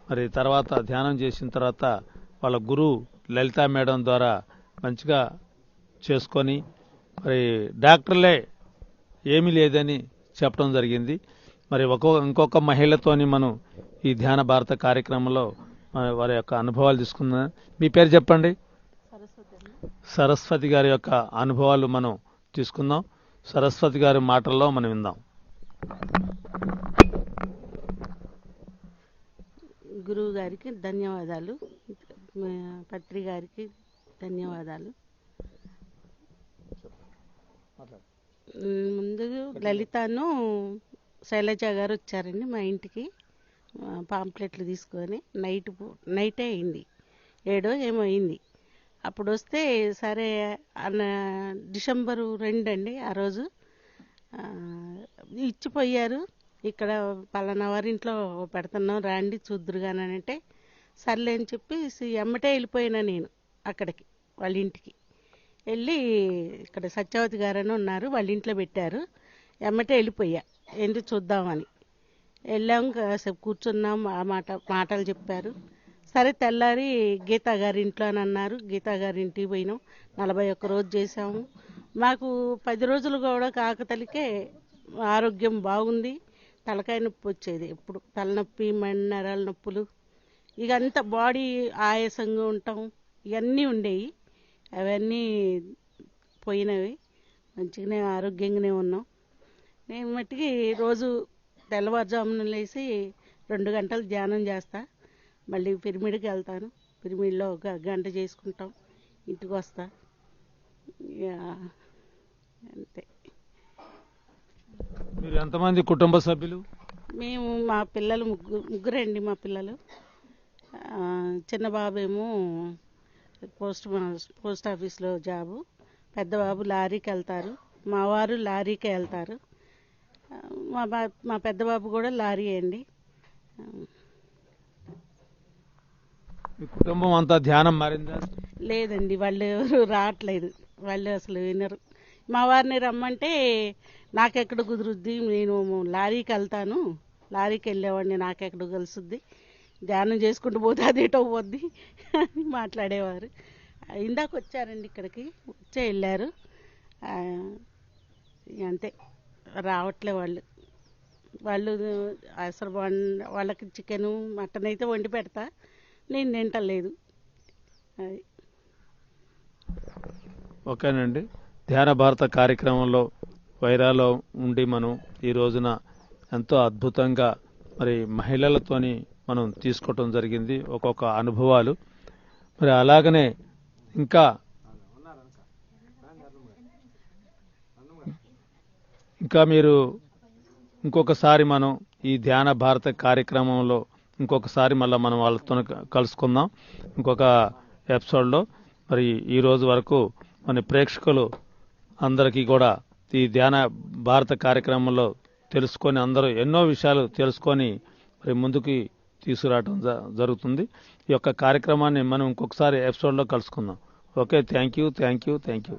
మరి తర్వాత ధ్యానం చేసిన తర్వాత వాళ్ళ గురువు లలితా మేడం ద్వారా మంచిగా చేసుకొని మరి డాక్టర్లే ఏమీ లేదని చెప్పడం జరిగింది. మరి ఇంకొక మహిళతోని మనం ఈ ధ్యాన భారత కార్యక్రమంలో వారి యొక్క అనుభవాలు తీసుకుందాం. మీ పేరు చెప్పండి. సరస్వతి గారి యొక్క అనుభవాలు మనం తీసుకుందాం. సరస్వతి గారి మాటల్లో మనం విందాం. గురువు గారికి ధన్యవాదాలు, పత్రి గారికి ధన్యవాదాలు. ముందు లలితను శైలజ గారు వచ్చారండి మా ఇంటికి, పాంప్లెట్లు తీసుకొని. నైటే అయింది, 7 ఏమో అయింది. అప్పుడు వస్తే సరే డిసెంబరు 2 అండి ఆ రోజు ఇచ్చిపోయారు. ఇక్కడ పలానా వారింట్లో పెడుతున్నాం రాండి చూద్దురుగానంటే సర్లే అని చెప్పి ఎమ్మటే వెళ్ళిపోయినా నేను అక్కడికి, వాళ్ళ ఇంటికి వెళ్ళి. ఇక్కడ సత్యవతి గారని ఉన్నారు, వాళ్ళ ఇంట్లో పెట్టారు. ఎమ్మటే వెళ్ళిపోయా, ఏంటి చూద్దామని వెళ్ళాం. కాసేపు కూర్చున్నాం, మాటలు చెప్పారు. సరే తెల్లారి గీతా గారి ఇంట్లో అని అన్నారు. గీతా గారి ఇంటికి పోయినాం. 41 రోజు చేసాము. మాకు 10 రోజులు కూడా కాకతలికే ఆరోగ్యం బాగుంది. తలకాయ నొప్పి వచ్చేది ఎప్పుడు, తలనొప్పి, నరాల నొప్పులు, ఇక అంతా బాడీ ఆయాసంగా ఉంటాం, ఇవన్నీ ఉండేవి. అవన్నీ పోయినవి. మంచిగానే ఆరోగ్యంగానే ఉన్నాం. నేను మట్టికి రోజు తెల్లవారుజామున లేచి 2 గంటలు ధ్యానం చేస్తా. మళ్ళీ పిరమిడ్కి వెళ్తాను. పిరమిడ్లో 1 గంట చేసుకుంటాం, ఇంటికి వస్తా. అంతే. మీరు ఎంతమంది కుటుంబ సభ్యులు? మేము మా పిల్లలు ముగ్గురండి. మా పిల్లలు, చిన్న బాబేమో పోస్ట్ ఆఫీస్లో జాబు, పెద్ద బాబు లారీకి వెళ్తారు, మా వారు లారీకే వెళ్తారు. మా పెద్ద బాబు కూడా లారీ అండి. మీ కుటుంబం అంతా ధ్యానం మారిందా? లేదండి, వాళ్ళు ఎవరు రావట్లేదు, వాళ్ళు అసలు వినరు. మా వారిని రమ్మంటే నాకెక్కడ కుదురుద్ది, నేను లారీకి వెళ్తాను, లారీకి వెళ్ళేవాడిని, నాకెక్కడ కలుసుద్ది, ధ్యానం చేసుకుంటూ పోతే అదేటో పోద్ది అని మాట్లాడేవారు. ఇందాక వచ్చారండి ఇక్కడికి, వచ్చే వెళ్ళారు. అంతే, రావట్లే వాళ్ళు అసలు వాళ్ళకి చికెను మటన్ అయితే వండి పెడతా, నేను తింటలేదు. అది ఓకేనండి. ధ్యాన భారత కార్యక్రమంలో వైరాలో ఉండి మనం ఈ రోజున ఎంతో అద్భుతంగా మరి మహిళలతోని మనం తీసుకోవటం జరిగింది ఒక్కొక్క అనుభవాలు. మరి అలాగనే ఇంకా మీరు ఇంకొకసారి మనం ఈ ధ్యాన భారత కార్యక్రమంలో ఇంకొకసారి మళ్ళీ మనం వాళ్ళతో కలుసుకుందాం ఇంకొక ఎపిసోడ్లో. మరి ఈ రోజు వరకు మన ప్రేక్షకులు అందరికీ కూడా ఈ ధ్యాన భారత కార్యక్రమంలో తెలుసుకొని అందరూ ఎన్నో విషయాలు తెలుసుకొని మరి ముందుకు తీసుకురావడం జరుగుతుంది. ఈ యొక్క కార్యక్రమాన్ని మనం ఇంకొకసారి ఎపిసోడ్లో కలుసుకుందాం. Okay, thank you.